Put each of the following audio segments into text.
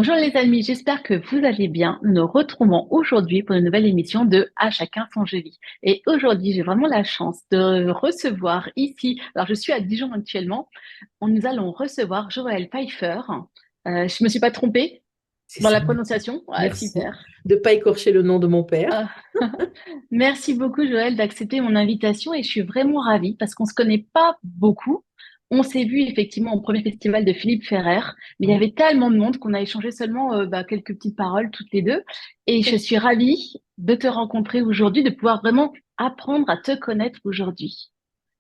Bonjour les amis, j'espère que vous allez bien. Nous nous retrouvons aujourd'hui pour une nouvelle émission de À chacun son joli. Et aujourd'hui, j'ai vraiment la chance de recevoir ici, alors je suis à Dijon actuellement, nous allons recevoir Joël Pfeiffer. Je me suis pas trompée C'est dans ça, la merci. prononciation? Ah, Merci super. de ne pas écorcher le nom de mon père. Ah, merci beaucoup Joël d'accepter mon invitation et je suis vraiment ravie parce qu'on se connaît pas beaucoup. On s'est vu effectivement au premier festival de Philippe Ferrer, mais il y Ouais. avait tellement de monde qu'on a échangé seulement quelques petites paroles toutes les deux. Et je suis ravie de te rencontrer aujourd'hui, de pouvoir vraiment apprendre à te connaître aujourd'hui.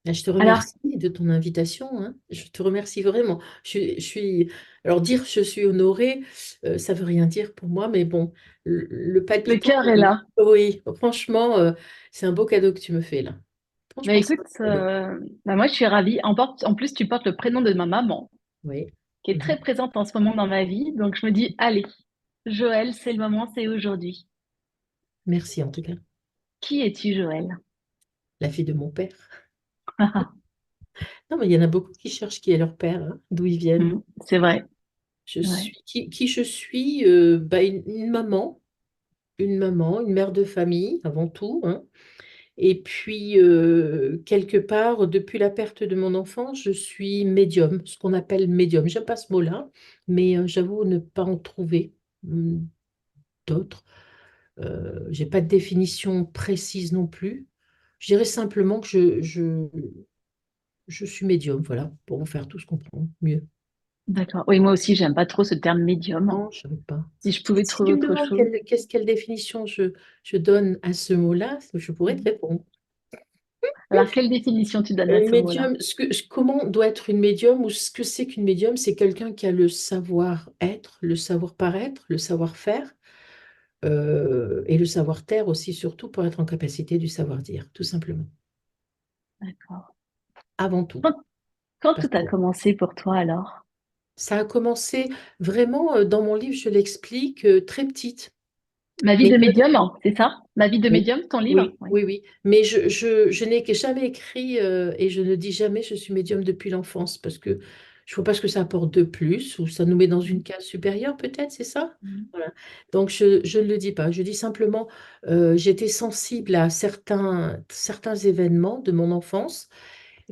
Je te Alors, remercie de ton invitation, hein. Je te remercie vraiment. Alors dire je suis honorée, ça veut rien dire pour moi, mais bon, le le palpitant, cœur est là. oui, franchement, c'est un beau cadeau que tu me fais là. Mais Franchement, c'est écoute, un beau cadeau. moi je suis ravie. En plus, tu portes le prénom de ma maman, Oui. qui est Mhm. très présente en ce moment dans ma vie. Donc je me dis, allez, Joël, c'est le moment, c'est aujourd'hui. Merci en tout cas, Qui es-tu, Joël? la fille de mon père. Non, mais il y en a beaucoup qui cherchent qui est leur père, hein, d'où ils viennent. C'est vrai, Je c'est vrai. suis qui je suis, bah, une maman, une mère de famille avant tout, hein. Et puis, quelque part, depuis la perte de mon enfant, je suis médium, ce qu'on appelle médium. J'aime pas ce mot-là, mais j'avoue ne pas en trouver d'autres. J'ai pas de définition précise non plus. Je dirais simplement que je suis médium, voilà, pour vous faire tous comprendre mieux. D'accord. Oui, moi aussi, j'aime pas trop ce terme médium. Non, je ne savais pas. Si je Si, pouvais si trouver tu me autre demandes chose. quelle définition je donne à ce mot-là, je pourrais te répondre. Alors, quelle définition tu donnes à ce mot-là? Médium, comment doit être une médium ou ce que c'est qu'une médium, c'est quelqu'un qui a le savoir-être, le savoir-paraître, le savoir-faire et le savoir-taire aussi, surtout pour être en capacité du savoir-dire, tout simplement. D'accord. Avant tout. Quand, quand Parce tout a que commencé pour toi alors? ça a commencé vraiment, dans mon livre, je l'explique, très petite. Ma vie Mais de médium, c'est ça? Ma vie de oui, médium, ton livre? oui, Oui. oui, oui. Mais je n'ai que jamais écrit et je ne dis jamais je suis médium depuis l'enfance parce que je ne vois pas ce que ça apporte de plus ou ça nous met dans une case supérieure peut-être, c'est ça? Mhm. Voilà. Donc je ne le dis pas. Je dis simplement j'étais sensible à certains événements de mon enfance,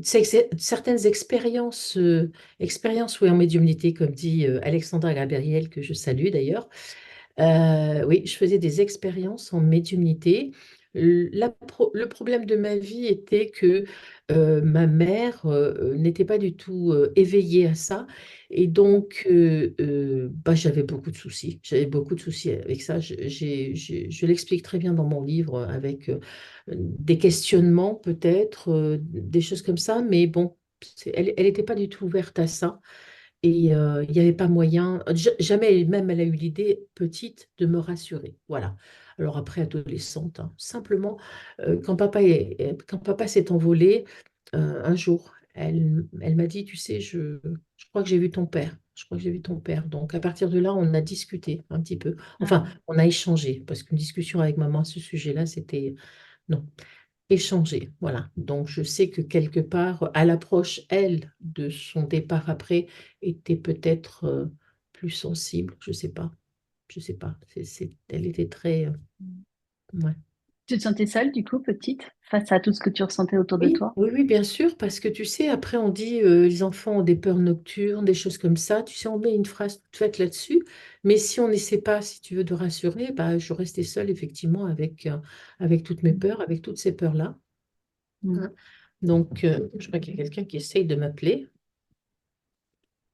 certaines expériences oui, en médiumnité, comme dit Alexandra Gabriel, que je salue d'ailleurs. Oui, je faisais des expériences en médiumnité. Le problème de ma vie était que ma mère n'était pas du tout éveillée à ça. Et donc, bah, j'avais beaucoup de soucis. J'avais beaucoup de soucis avec ça. Je l'explique très bien dans mon livre avec des questionnements peut-être, des choses comme ça. Mais bon, elle n'était pas du tout ouverte à ça. Et il n'y avait pas moyen, jamais même elle a eu l'idée petite de me rassurer. Voilà. Alors après, adolescente, hein, simplement, quand papa s'est envolé, un jour, elle m'a dit, tu sais, je crois que j'ai vu ton père. Je crois que j'ai vu ton père. Donc à partir de là, on a discuté un petit peu. Enfin, Ah, on a échangé, parce qu'une discussion avec maman à ce sujet-là, c'était... Non, échanger. Voilà. Donc, je sais que quelque part, à l'approche, elle, de son départ après, était peut-être plus sensible. Je sais pas. Je sais pas. Elle était très. Ouais. tu te sentais seule du coup, petite, face à tout ce que tu ressentais autour de Oui, toi? oui, oui, bien sûr, parce que tu sais, après, on dit les enfants ont des peurs nocturnes, des choses comme ça. Tu sais, on met une phrase toute faite là-dessus. Mais si on n'essaie pas, si tu veux, de rassurer, bah, je restais seule, effectivement, avec toutes mes peurs, avec toutes ces peurs-là. Mm. Hein. Donc, je crois qu'il y a quelqu'un qui essaye de m'appeler.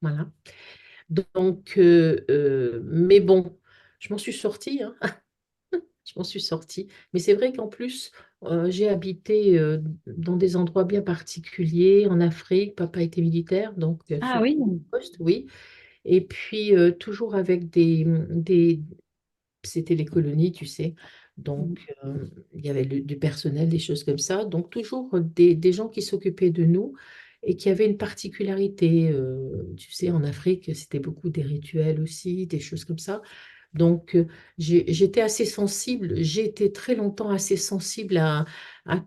Voilà. Donc, mais bon, je m'en suis sortie, hein. Je m'en suis sortie. Mais c'est vrai qu'en plus, j'ai habité dans des endroits bien particuliers, en Afrique. Papa était militaire, donc Ah sur oui. le poste, oui. Et puis, toujours avec c'était les colonies, tu sais. Mm. Donc, il y avait du personnel, des choses comme ça. Donc, toujours des gens qui s'occupaient de nous et qui avaient une particularité. Tu sais, en Afrique, c'était beaucoup des rituels aussi, des choses comme ça. Donc, j'étais assez sensible. J'ai été très longtemps assez sensible à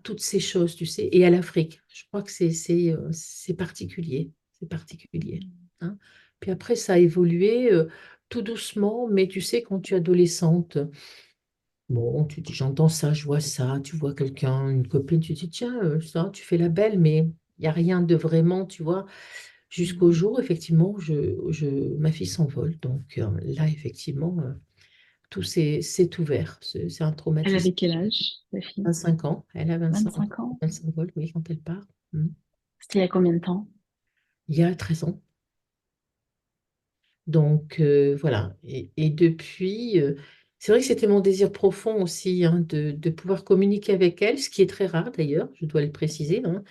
toutes ces choses, tu sais, et à l'Afrique. Je crois que c'est particulier. C'est particulier. Hein. Puis après, ça a évolué. tout doucement, mais tu sais, quand tu es adolescente, bon, tu dis, j'entends ça, je vois ça, tu vois quelqu'un, une copine, tu dis, tiens, ça, tu fais la belle, mais il n'y a rien de vraiment, tu vois, jusqu'au Mm. jour, effectivement, ma fille s'envole. Donc là, effectivement, tout s'est ouvert. C'est un Elle traumatisme. avait quel âge, ta fille? 25 ans, elle a 25 ans, 25 ans? elle s'envole, oui, quand elle part. C'était il y a combien de temps? Il y a 13 ans. Donc voilà. Et depuis, c'est vrai que c'était mon désir profond aussi hein, de pouvoir communiquer avec elle, ce qui est très rare d'ailleurs, je dois le préciser, hein.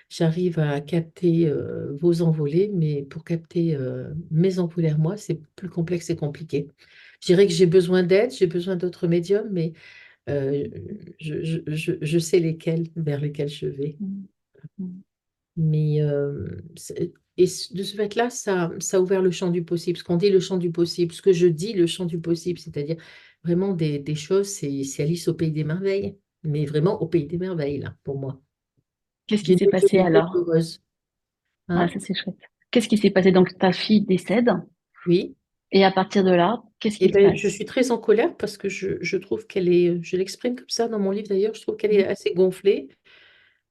J'arrive à capter vos envolées, mais pour capter mes envolées à moi, c'est plus complexe et compliqué. Je dirais que j'ai besoin d'aide, j'ai besoin d'autres médiums, mais euh, je sais lesquels, vers lesquels je vais. Mm. Mm. Mais de ce fait-là, ça a ouvert le champ du possible. Ce qu'on dit, le champ du possible, ce que je dis, le champ du possible, c'est-à-dire vraiment des choses, c'est Alice au pays des merveilles, mais vraiment au pays des merveilles, là, pour moi. Qu'est-ce qui J'ai s'est une passé vie alors? heureuse. Ah, Hein? ça c'est chouette. Qu'est-ce qui s'est passé? Donc ta fille décède Oui. et à partir de là, qu'est-ce Eh qui se ben, je passe? suis très en colère parce que je trouve qu'elle est, je l'exprime comme ça dans mon livre d'ailleurs, je trouve qu'elle est Mm. assez gonflée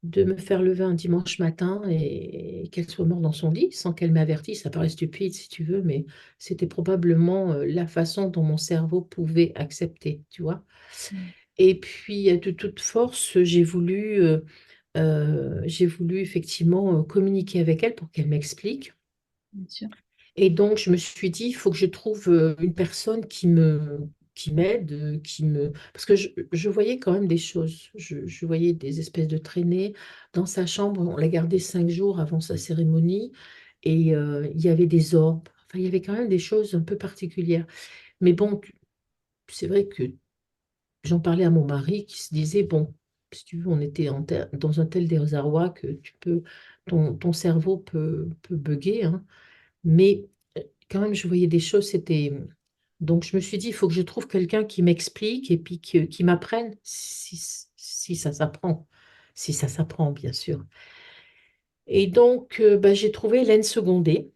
de me faire lever un dimanche matin et qu'elle soit morte dans son lit sans qu'elle m'avertisse. Ça paraît stupide si tu veux, mais c'était probablement la façon dont mon cerveau pouvait accepter, tu vois. Mm. Et puis, de toute force, j'ai voulu effectivement communiquer avec elle pour qu'elle m'explique. Bien sûr. Et donc, je me suis dit, il faut que je trouve une personne qui m'aide, Parce que je voyais quand même des choses. Je voyais des espèces de traînées dans sa chambre. On l'a gardée 5 jours avant sa cérémonie. Et il y avait des orbes. Enfin, il y avait quand même des choses un peu particulières. Mais bon, c'est vrai que j'en parlais à mon mari qui se disait, bon, si tu veux, on était dans un tel désarroi que ton cerveau peut bugger, hein. Mais quand même, je voyais des choses, c'était... Donc, je me suis dit, il faut que je trouve quelqu'un qui m'explique et puis qui m'apprenne si ça s'apprend. Si ça s'apprend, bien sûr. Et donc, bah, j'ai trouvé Hélène Secondé.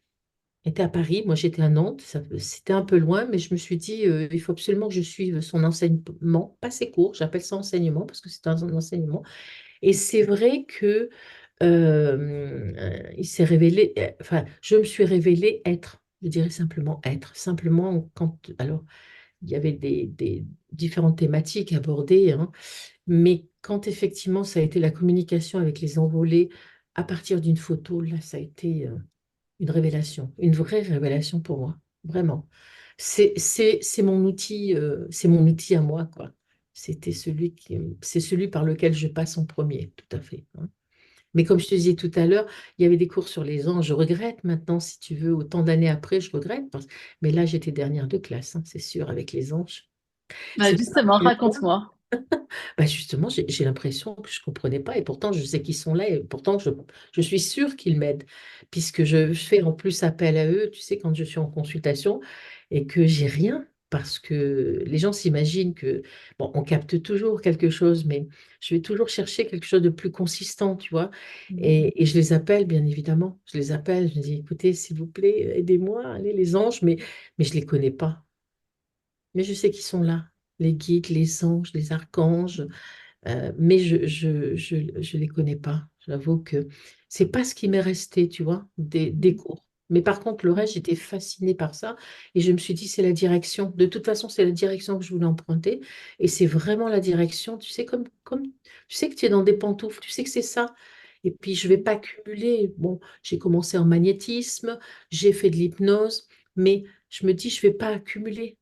Elle était à Paris, moi j'étais à Nantes. C'était un peu loin, mais je me suis dit, il faut absolument que je suive son enseignement, pas ses cours, j'appelle ça enseignement parce que c'est un enseignement. Et c'est vrai que il s'est révélé, enfin, je me suis révélée être, je dirais simplement être. Simplement, alors, il y avait des différentes thématiques abordées, hein, mais quand effectivement ça a été la communication avec les envolées à partir d'une photo, là, ça a été une révélation, une vraie révélation pour moi, vraiment. C'est mon outil à moi, quoi. C'est celui par lequel je passe en premier, tout à fait, hein. Mais comme je te disais tout à l'heure, il y avait des cours sur les anges. Je regrette maintenant, si tu veux, autant d'années après, je regrette. Mais là, j'étais dernière de classe, hein, c'est sûr, avec les anges. Bah C'est pas justement, quel point. raconte-moi. Bah justement, j'ai l'impression que je ne comprenais pas. Et pourtant, je sais qu'ils sont là. Et pourtant, je suis sûre qu'ils m'aident. Puisque je fais en plus appel à eux, tu sais, quand je suis en consultation et que j'ai rien. Parce que les gens s'imaginent que, bon, on capte toujours quelque chose, mais je vais toujours chercher quelque chose de plus consistant, tu vois. Mm. Et je les appelle, bien évidemment. Je les appelle, je dis, écoutez, s'il vous plaît, aidez-moi, allez, les anges, mais je ne les connais pas. Mais je sais qu'ils sont là. Les guides, les anges, les archanges. Mais je les connais pas. J'avoue que c'est pas ce qui m'est resté, tu vois, des cours. Mais par contre, le reste, j'étais fascinée par ça. Et je me suis dit, c'est la direction. De toute façon, c'est la direction que je voulais emprunter. Et c'est vraiment la direction, tu sais, comme tu sais que tu es dans des pantoufles, tu sais que c'est ça. Et puis, je vais pas cumuler. Bon, j'ai commencé en magnétisme, j'ai fait de l'hypnose, mais je me dis, je vais pas accumuler.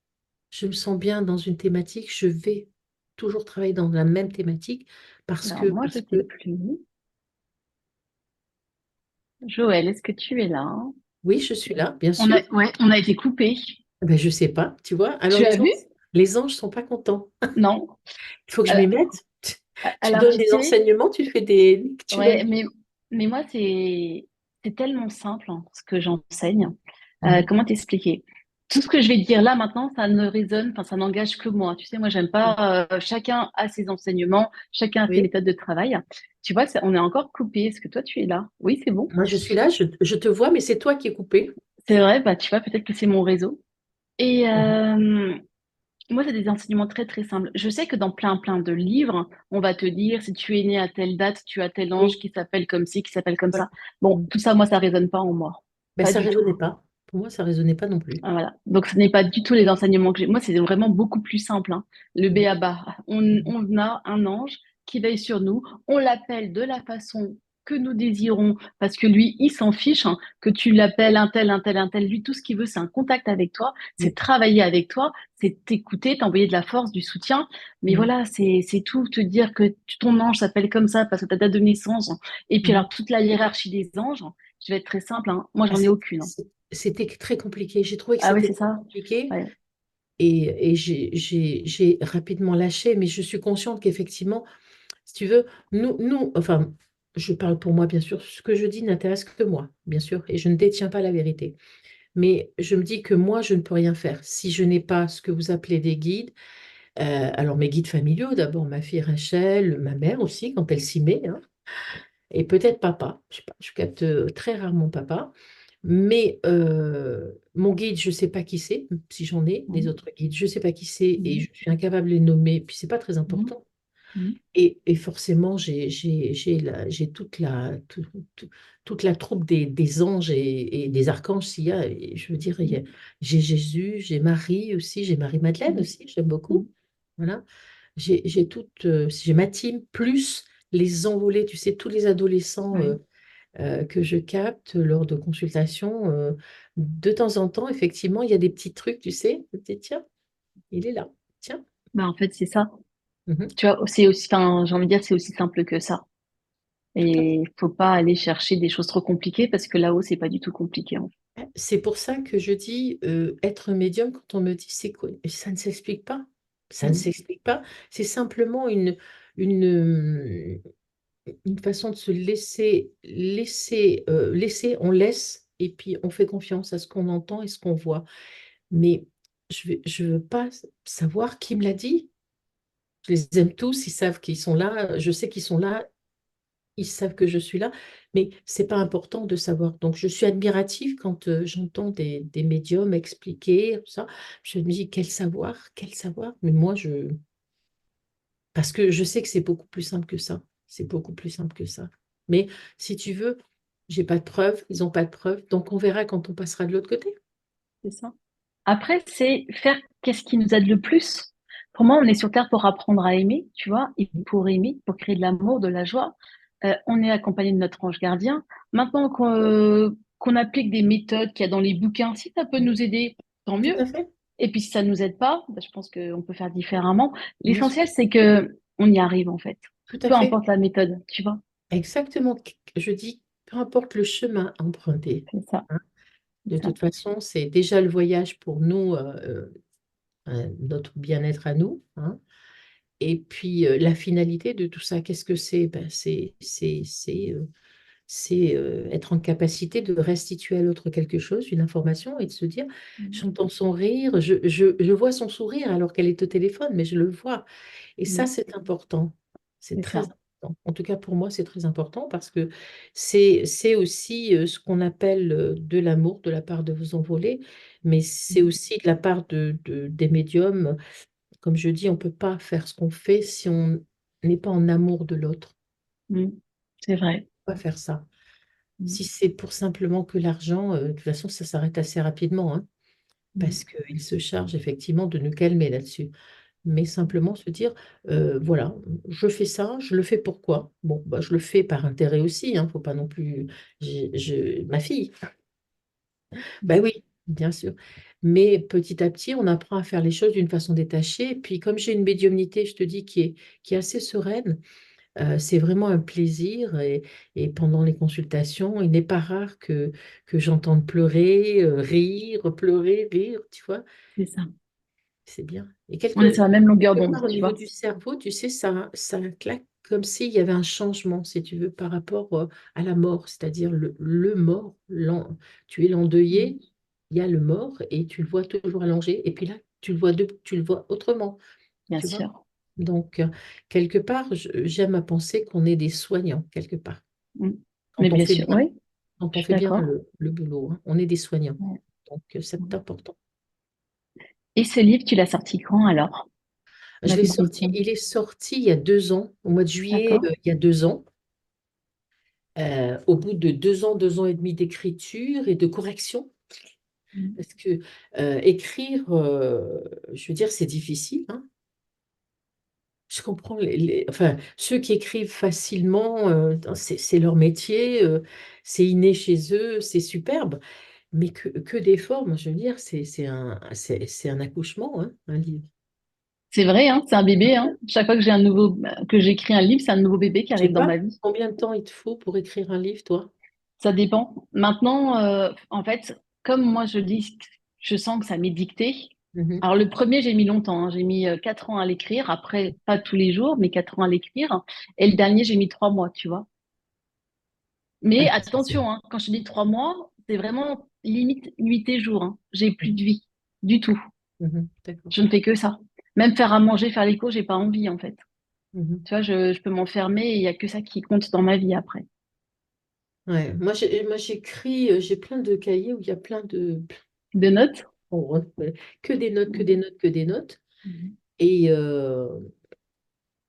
Je me sens bien dans une thématique, je vais toujours travailler dans la même thématique Alors moi, je parce sais que plus. Joël, est-ce que tu es là? oui, je suis là, bien On sûr. a, ouais, on a été coupé. Ben, je sais pas, tu vois. Alors Tu as vu? les anges sont pas contents. Non. Il faut que je Euh, m'y mette. Tu alors donnes tu des sais, enseignements, tu fais des lectures. ouais, mais moi c'est tellement simple hein, ce que j'enseigne. Mhm. Comment t'expliquer? Tout ce que je vais te dire là maintenant, ça ne résonne, enfin ça n'engage que moi. Tu sais, moi j'aime pas. Chacun a ses enseignements, chacun a ses Oui, méthodes de travail. Tu vois, on est encore coupé. Est-ce que toi tu es là? Oui, c'est bon. moi je suis là, je te vois, mais c'est toi qui es coupé. C'est vrai. Bah tu vois, peut-être que c'est mon réseau. Et Mhm. moi, c'est des enseignements très, très simples. Je sais que dans plein, plein de livres, on va te dire, si tu es né à telle date, tu as tel ange Oui, qui s'appelle comme ci, qui s'appelle comme oui. ça. Bon, Mhm. tout ça, moi, ça résonne pas en moi. Ben, Pas ça du tout. résonnait pas. Pour moi, ça résonnait pas non plus. Ah, voilà. Donc, ce n'est pas du tout les enseignements que j'ai. Moi, c'est vraiment beaucoup plus simple, hein. Le Mhm. béaba. Mhm. On a un ange qui veille sur nous. On l'appelle de la façon que nous désirons parce que lui, il s'en fiche, hein, que tu l'appelles un tel, un tel, un tel. Lui, tout ce qu'il veut, c'est un contact avec toi, c'est Oui. travailler avec toi, c'est t'écouter, t'envoyer de la force, du soutien. Mais Mhm. voilà, c'est tout. Te dire que ton ange s'appelle comme ça parce que ta date de naissance. Et puis, alors, Mhm. toute la hiérarchie des anges, je vais être très simple, hein. Moi, Ah, j'en ai aucune, hein. c'était très compliqué. J'ai trouvé que Ah oui, c'était c'est très ça. compliqué Ouais. et j'ai rapidement lâché, mais je suis consciente qu'effectivement, si tu veux, enfin, je parle pour moi, bien sûr, ce que je dis n'intéresse que moi, bien sûr, et je ne détiens pas la vérité. Mais je me dis que moi, je ne peux rien faire. Si je n'ai pas ce que vous appelez des guides, alors mes guides familiaux, d'abord ma fille Rachel, ma mère aussi, quand elle s'y met, hein, et peut-être papa, je sais pas, je capte très rarement papa, mais mon guide, je ne sais pas qui c'est, si j'en ai, des Mhm, autres guides, je ne sais pas qui c'est, et mhm, je suis incapable de les nommer, puis c'est pas très mhm, important. mhm, Et forcément, j'ai toute la troupe des anges et des archanges s'il y a. Et je veux dire, j'ai Jésus, j'ai Marie aussi, j'ai Marie-Madeleine mhm, aussi, j'aime beaucoup. mhm, Voilà. J'ai ma team, plus les envolés, tu sais, tous les adolescents ouais, que je capte lors de consultations. De temps en temps, effectivement, il y a des petits trucs, tu sais, je me dis, tiens, il est là, tiens. bah, en fait, c'est ça. Mhm. Tu vois, c'est aussi, enfin, j'ai envie de dire, c'est aussi simple que ça. Tout à Et fait. il faut pas aller chercher des choses trop compliquées parce que là-haut, c'est pas du tout compliqué, en fait. C'est pour ça que je dis être médium, quand on me dit c'est quoi, ça ne s'explique pas. Ça ne Mhm, s'explique pas. C'est simplement une, euh, une façon de se laisser, on laisse et puis on fait confiance à ce qu'on entend et ce qu'on voit. Mais je veux pas savoir qui me l'a dit. Je les aime tous, ils savent qu'ils sont là, je sais qu'ils sont là, ils savent que je suis là, mais c'est pas important de savoir. Donc, je suis admirative quand j'entends des médiums expliquer tout ça. Je me dis, quel savoir, quel savoir. Mais moi, parce que je sais que c'est beaucoup plus simple que ça. C'est beaucoup plus simple que ça. Mais si tu veux, j'ai pas de preuves, ils n'ont pas de preuves. Donc, on verra quand on passera de l'autre côté. c'est ça. Après, c'est faire qu'est-ce qui nous aide le plus. Pour moi, on est sur Terre pour apprendre à aimer, tu vois, et pour aimer, pour créer de l'amour, de la joie. On est accompagné de notre ange gardien. Maintenant qu'on applique des méthodes qu'il y a dans les bouquins, si ça peut nous aider, tant Tout mieux. à fait, Et puis si ça nous aide pas, bah, je pense qu'on peut faire différemment. bien sûr. L'essentiel, c'est que on y arrive en fait. Tout à Peu fait. importe la méthode, tu vois. Exactement. Je dis, peu importe le chemin emprunté. C'est ça, Hein. c'est De ça. toute façon, c'est déjà le voyage pour nous, notre bien-être à nous. Hein. Et puis, la finalité de tout ça, qu'est-ce que c'est? Ben, c'est être en capacité de restituer à l'autre quelque chose, une information, et de se dire, Mhm. j'entends son rire, je vois son sourire alors qu'elle est au téléphone, mais je le vois. Et ça, Mhm. c'est important. C'est C'est très ça. important. En tout cas, pour moi, c'est très important parce que c'est aussi ce qu'on appelle de l'amour de la part de vos envolés, mais c'est Mhm. aussi de la part des médiums. Comme je dis, on ne peut pas faire ce qu'on fait si on n'est pas en amour de l'autre. Mhm. C'est vrai. On ne peut pas faire ça. Mhm. Si c'est pour simplement que l'argent, de toute façon, ça s'arrête assez rapidement, hein, Mhm. parce qu'il se charge effectivement de nous calmer là-dessus. Mais simplement se dire, voilà, je fais ça, je le fais pourquoi? Bon, bah, je le fais par intérêt aussi, hein, faut pas non plus. Ma fille, bah oui, bien sûr. Mais petit à petit, on apprend à faire les choses d'une façon détachée. Et puis, comme j'ai une médiumnité, je te dis, qui est assez sereine, c'est vraiment un plaisir. Et pendant les consultations, il n'est pas rare que j'entende pleurer, rire, pleurer, rire, tu vois. C'est ça. C'est bien. Et On est sur la même longueur quelque d'onde, part au tu niveau vois. du cerveau, tu sais, ça claque comme s'il y avait un changement, si tu veux, par rapport à la mort, c'est-à-dire le mort, tu es l'endeuillé, Mhm. il y a le mort et tu le vois toujours allongé, et puis là, tu le vois autrement, Bien tu vois. sûr. Donc, quelque part, j'aime à penser qu'on est des soignants, quelque part, Mhm. Mais quand on bien fait sûr, bien, oui, quand je on suis fait bien d'accord. le boulot, hein, on est des soignants. Ouais. Donc, c'est Mhm. important. Et ce livre, tu l'as sorti quand alors? Je La l'ai vie de sorti, médium. il est sorti il y a 2 ans, au mois de juillet, D'accord. il y a 2 ans. Au bout de 2 ans et demi d'écriture et de correction, Mm. parce que écrire, je veux dire, c'est difficile, hein. Je comprends enfin, ceux qui écrivent facilement, c'est leur métier, c'est inné chez eux, c'est superbe. Mais que des formes, je veux dire, c'est un accouchement, hein, un livre. C'est vrai, hein, c'est un bébé, hein. Chaque fois que que j'écris un livre, c'est un nouveau bébé qui Je sais arrive dans pas ma vie. combien de temps il te faut pour écrire un livre, toi? Ça dépend. Maintenant, en fait, comme moi je dis, je sens que ça m'est dicté. Mhm. Alors le premier, j'ai mis longtemps, hein. J'ai mis 4 ans à l'écrire. Après, pas tous les jours, mais 4 ans à l'écrire. Et le dernier, j'ai mis 3 mois, tu vois. Ah, Mais ça, c'est- attention, hein, quand je te dis 3 mois, c'est vraiment limite nuit et jour, hein. J'ai plus Mhm. de vie du tout. Mhm. D'accord. Je ne fais que ça. Même faire à manger, faire les cours, j'ai pas envie en fait. Mhm. Tu vois, je peux m'enfermer et il y a que ça qui compte dans ma vie après. Ouais. Moi, j'écris, j'ai plein de cahiers où il y a plein de... De notes? bon, ouais, que des notes, que des Mhm. notes, que des notes. Mhm. Et,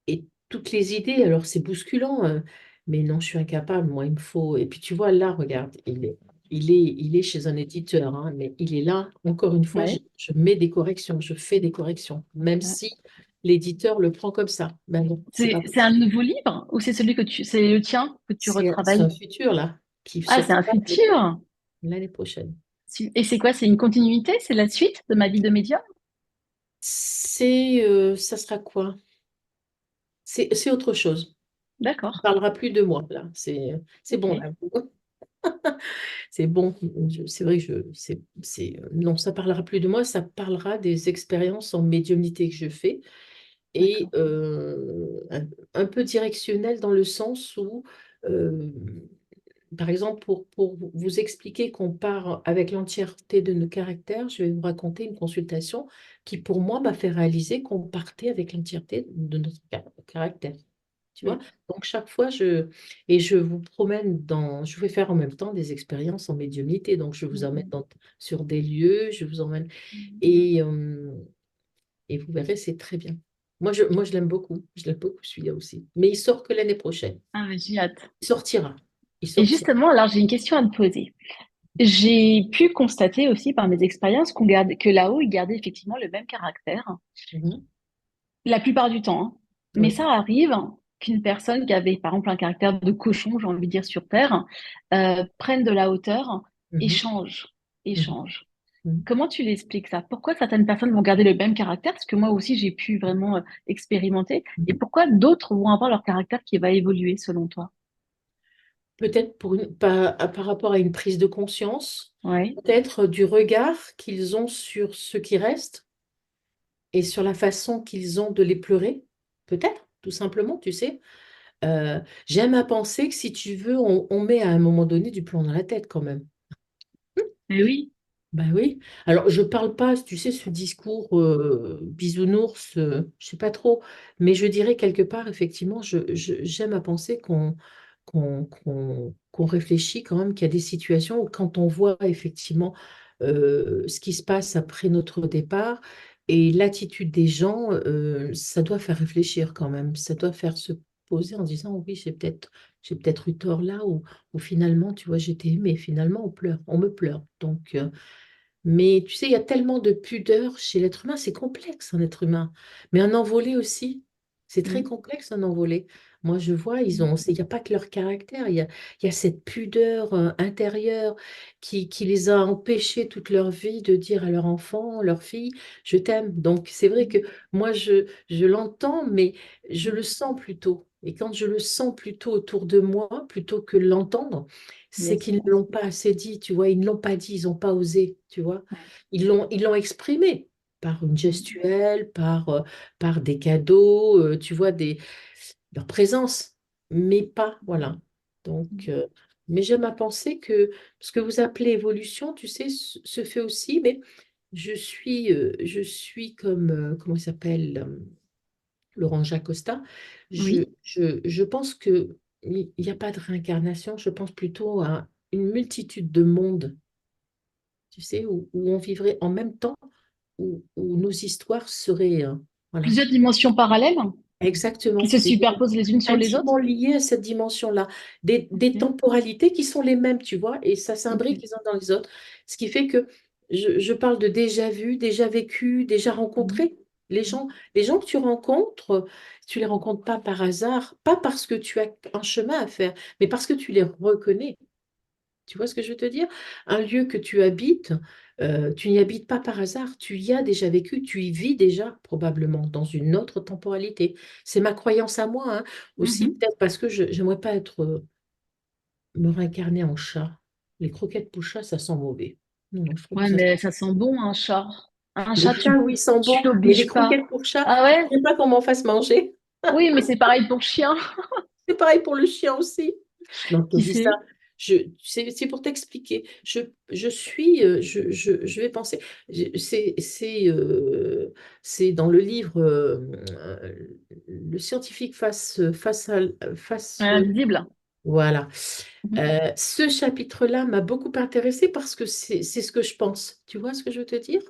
et toutes les idées, alors c'est bousculant, mais non, je suis incapable, moi, il me faut. Et puis tu vois, là, regarde, il est chez un éditeur, hein, mais il est là, encore une fois, Ouais. je mets des corrections, je fais des corrections, même Ouais. si l'éditeur le prend comme ça. Ben non, c'est pas C'est un possible. nouveau livre ou c'est le tien que tu C'est un retravailles? futur, là, qui Ah, c'est un sortira futur. l'année prochaine. Et c'est quoi? C'est une continuité? C'est la suite de ma vie de médium? Ça sera quoi? C'est autre chose. On ne D'accord. parlera plus de moi, là. C'est Ok. bon, là. C'est bon, c'est vrai que non, ça parlera plus de moi, ça parlera des expériences en médiumnité que je fais et D'accord. un peu directionnel dans le sens où, euh, par exemple, pour vous expliquer qu'on part avec l'entièreté de nos caractères, je vais vous raconter une consultation qui, pour moi, m'a fait réaliser qu'on partait avec l'entièreté de notre caractère. Tu vois? Mm. Donc, chaque fois, je vais faire en même temps des expériences en médiumnité. Donc, je vous emmène Mm. sur des lieux, je vous emmène, Mm. et, euh, et vous verrez, c'est très bien. Moi, je l'aime beaucoup. Je l'aime beaucoup, celui-là aussi. Mais il sort que l'année prochaine. Ah, mais j'ai hâte. Il sortira. Il Et sortira. justement, alors j'ai une question à te poser. J'ai pu constater aussi par mes expériences que là-haut, ils gardaient effectivement le même caractère, Mhm. la plupart du temps, hein. Mais Oui. ça arrive qu'une personne qui avait, par exemple, un caractère de cochon, j'ai envie de dire, sur Terre, prenne de la hauteur et Mhm. change, et Mhm. change. Mhm. Comment tu l'expliques ça? Pourquoi certaines personnes vont garder le même caractère? Parce que moi aussi, j'ai pu vraiment expérimenter. Et Mhm. pourquoi d'autres vont avoir leur caractère qui va évoluer selon toi? Peut-être par rapport à une prise de conscience, Ouais. peut-être du regard qu'ils ont sur ce qui reste et sur la façon qu'ils ont de les pleurer. Peut-être, tout simplement, tu sais. J'aime à penser que si tu veux, on met à un moment donné du plomb dans la tête quand même. Mais oui. Ben oui. Alors, je parle pas, tu sais, ce discours bisounours, je sais pas trop, mais je dirais quelque part, effectivement, j'aime à penser qu'on réfléchit quand même qu'il y a des situations où quand on voit effectivement ce qui se passe après notre départ et l'attitude des gens, ça doit faire réfléchir quand même, ça doit faire se poser en disant, oui, j'ai peut-être eu tort là, ou finalement, tu vois, j'étais aimée, finalement, on me pleure. Donc, mais tu sais, il y a tellement de pudeur chez l'être humain, c'est complexe un être humain. Mais un envolé aussi, c'est très Mm. complexe un envolé. Moi, je vois, Mm. il n'y a pas que leur caractère, il y a cette pudeur intérieure qui les a empêchés toute leur vie de dire à leur enfant, leur fille, je t'aime. Donc, c'est vrai que moi, je l'entends, mais je le sens plutôt. Et quand je le sens plutôt autour de moi, plutôt que l'entendre, Bien c'est qu'ils sûr. ne l'ont pas assez dit, tu vois, ils ne l'ont pas dit, ils n'ont pas osé, tu vois. Ouais. Ils l'ont exprimé par une Mm. gestuelle, par des cadeaux, tu vois, leur présence, mais pas, voilà. Donc, Mm. mais j'aime à penser que ce que vous appelez évolution, tu sais, se fait aussi, mais je suis comme, comment il s'appelle, Laurent Jacosta, Oui. je pense que il n'y a pas de réincarnation, je pense plutôt à une multitude de mondes, tu sais, où on vivrait en même temps où nos histoires seraient, voilà, Plusieurs dimensions parallèles qui exactement, se superposent les unes sur les intimement autres? liées à cette dimension-là, des Ok, temporalités qui sont les mêmes, tu vois, et ça s'imbrique ok. les uns dans les autres. Ce qui fait que je parle de déjà vu, déjà vécu, déjà Mhm. rencontré. Les gens que tu les rencontres pas par hasard, pas parce que tu as un chemin à faire, mais parce que tu les reconnais. Tu vois ce que je veux te dire? Un lieu que tu habites, tu n'y habites pas par hasard, tu y as déjà vécu, tu y vis déjà probablement dans une autre temporalité. C'est ma croyance à moi, hein. Aussi Mhm. peut-être parce que j'aimerais pas être, me réincarner en chat. Les croquettes pour chat, ça sent mauvais. Non, non, je trouve que Ouais, ça sent... mais ça sent bon, un chat. Un Le chat, chat, oui, sent tu bon, mais les l'obliges pas. croquettes pour chat, Ah je ouais? ne sais pas qu'on m'en fasse manger. Oui, mais c'est pareil pour chien. C'est pareil pour le chien aussi. Non, je te Qui dis ça, sait? c'est pour t'expliquer. Je suis, je vais penser. C'est dans le livre Le scientifique face, Invisible. voilà. Mhm. Ce chapitre-là m'a beaucoup intéressée parce que c'est ce que je pense. Tu vois ce que je veux te dire?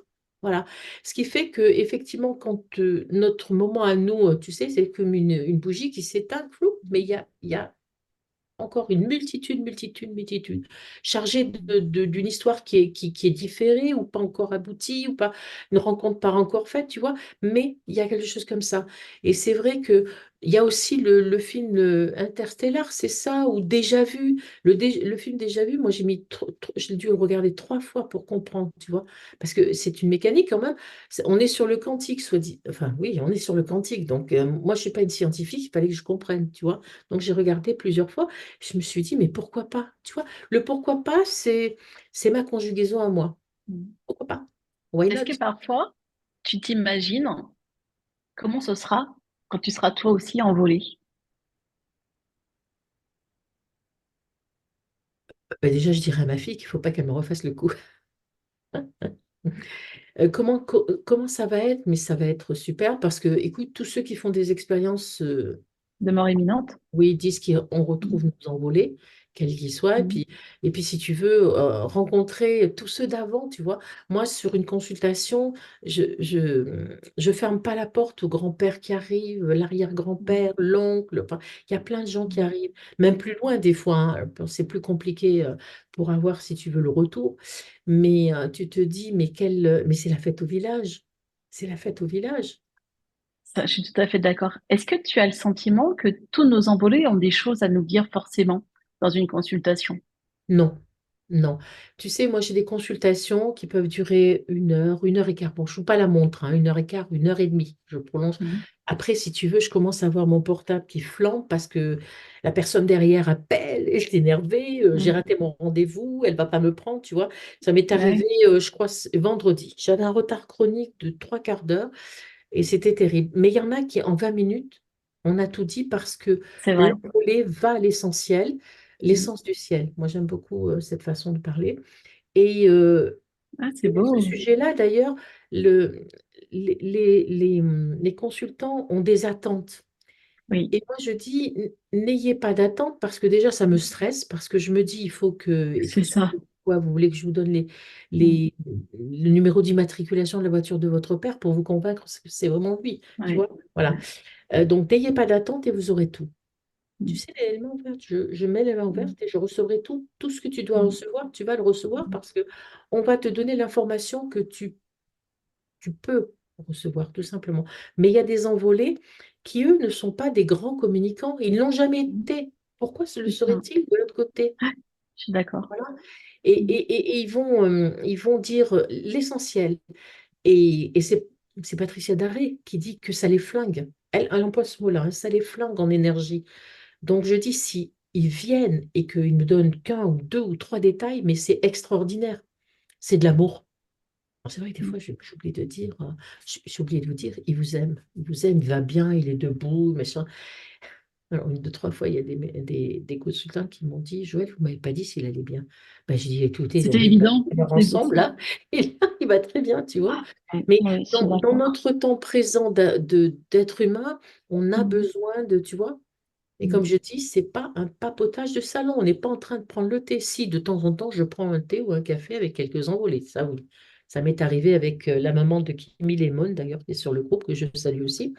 Voilà. Ce qui fait que effectivement, quand notre moment à nous, tu sais, c'est comme une bougie qui s'éteint, flou, mais il y a encore une multitude, chargée d'une histoire qui est différée ou pas encore aboutie, ou pas une rencontre pas encore faite, tu vois, mais il y a quelque chose comme ça. Et c'est vrai que il y a aussi le film Interstellar, c'est ça, ou Déjà Vu. Le film Déjà Vu, moi j'ai dû le regarder 3 fois pour comprendre, tu vois, parce que c'est une mécanique quand même. On est sur le quantique, soit dit. Enfin, oui, on est sur le quantique. Donc, moi, je ne suis pas une scientifique, il fallait que je comprenne, tu vois. Donc, j'ai regardé plusieurs fois. Je me suis dit, mais pourquoi pas? Tu vois, le pourquoi pas, c'est ma conjugaison à moi. Mhm. Pourquoi pas? Why Est-ce not? que parfois, tu t'imagines comment ce sera quand tu seras toi aussi envolé? Déjà, je dirais à ma fille qu'il ne faut pas qu'elle me refasse le coup. Comment ça va être? Mais ça va être super parce que, écoute, tous ceux qui font des expériences De mort imminente? oui, ils disent qu'on retrouve Mhm. nos envolées, quels qu'ils soient. Mhm. Et puis, si tu veux rencontrer tous ceux d'avant, tu vois, moi, sur une consultation, je ferme pas la porte au grand-père qui arrive, l'arrière-grand-père, l'oncle. Enfin, il y a plein de gens qui Mhm. arrivent, même plus loin des fois, hein. C'est plus compliqué pour avoir, si tu veux, le retour. Mais tu te dis, mais c'est la fête au village. C'est la fête au village. Ça, je suis tout à fait d'accord. Est-ce que tu as le sentiment que tous nos envolés ont des choses à nous dire forcément dans une consultation? Non, non. Tu sais, moi, j'ai des consultations qui peuvent durer 1 heure et quart. Bon, je ne joue pas la montre, hein, 1 heure et quart, 1 heure et demie. Je prolonge. Mhm. Après, si tu veux, je commence à voir mon portable qui flambe parce que la personne derrière appelle et je suis énervée. J'ai Mhm. raté mon rendez-vous, elle va pas me prendre, tu vois. Ça m'est Ouais, arrivé, je crois, vendredi. J'avais un retard chronique de 3 quarts d'heure et c'était terrible. Mais il y en a qui, en 20 minutes, on a tout dit parce que c'est vrai. l'envolée va à l'essentiel, Mhm. l'essence du ciel. Moi, j'aime beaucoup cette façon de parler. Et, Ah, c'est et à ce beau. sujet-là, d'ailleurs, le, les consultants ont des attentes. Oui, Et moi, je dis, n'ayez pas d'attente parce que déjà, ça me stresse, parce que je me dis, il faut c'est ça. savoir quoi. Vous voulez que je vous donne Mhm. le numéro d'immatriculation de la voiture de votre père pour vous convaincre que c'est vraiment lui, tu Ouais. vois? Voilà. Ouais. Donc, n'ayez pas d'attente et vous aurez tout. Tu Mhm. sais, les mains ouvertes, je mets les mains Mhm. ouvertes et je recevrai tout. Tout ce que tu dois Mhm. recevoir, tu vas le recevoir Mhm. parce que on va te donner l'information que tu peux recevoir, tout simplement. Mais il y a des envolés qui, eux, ne sont pas des grands communicants. Ils ne l'ont jamais Mhm. été. Pourquoi se le C'est ça. seraient-ils de l'autre côté? Ah, je suis d'accord. Voilà. Mhm. Et ils vont dire l'essentiel. Et c'est Patricia Daré qui dit que ça les flingue. Elle emploie ce mot-là, hein, ça les flingue en énergie. Donc je dis, si ils viennent et qu'ils me donnent qu'un ou deux ou trois détails, mais c'est extraordinaire. C'est de l'amour. Alors, c'est vrai que des Mhm. fois, j'ai oublié de dire, j'ai oublié de vous dire, il vous aime, il va bien, il est debout, machin. Alors, 1, 2, 3 fois, il y a des consultants qui m'ont dit, Joël, vous m'avez pas dit s'il allait bien. Ben, j'ai dit, écoutez, C'était on vient évident, de voir c'est pour ensemble, ça. là, et là, il va très bien, tu vois. Ouais, Mais ouais, je suis dans d'accord. notre temps présent d'être humain, on a Mhm. besoin de, tu vois, et comme Mhm. je dis, c'est pas un papotage de salon. On n'est pas en train de prendre le thé. Si, de temps en temps, je prends un thé ou un café avec quelques envolées. Ça, oui. Ça m'est arrivé avec la maman de Kimi Lemon, d'ailleurs, qui est sur le groupe, que je salue aussi.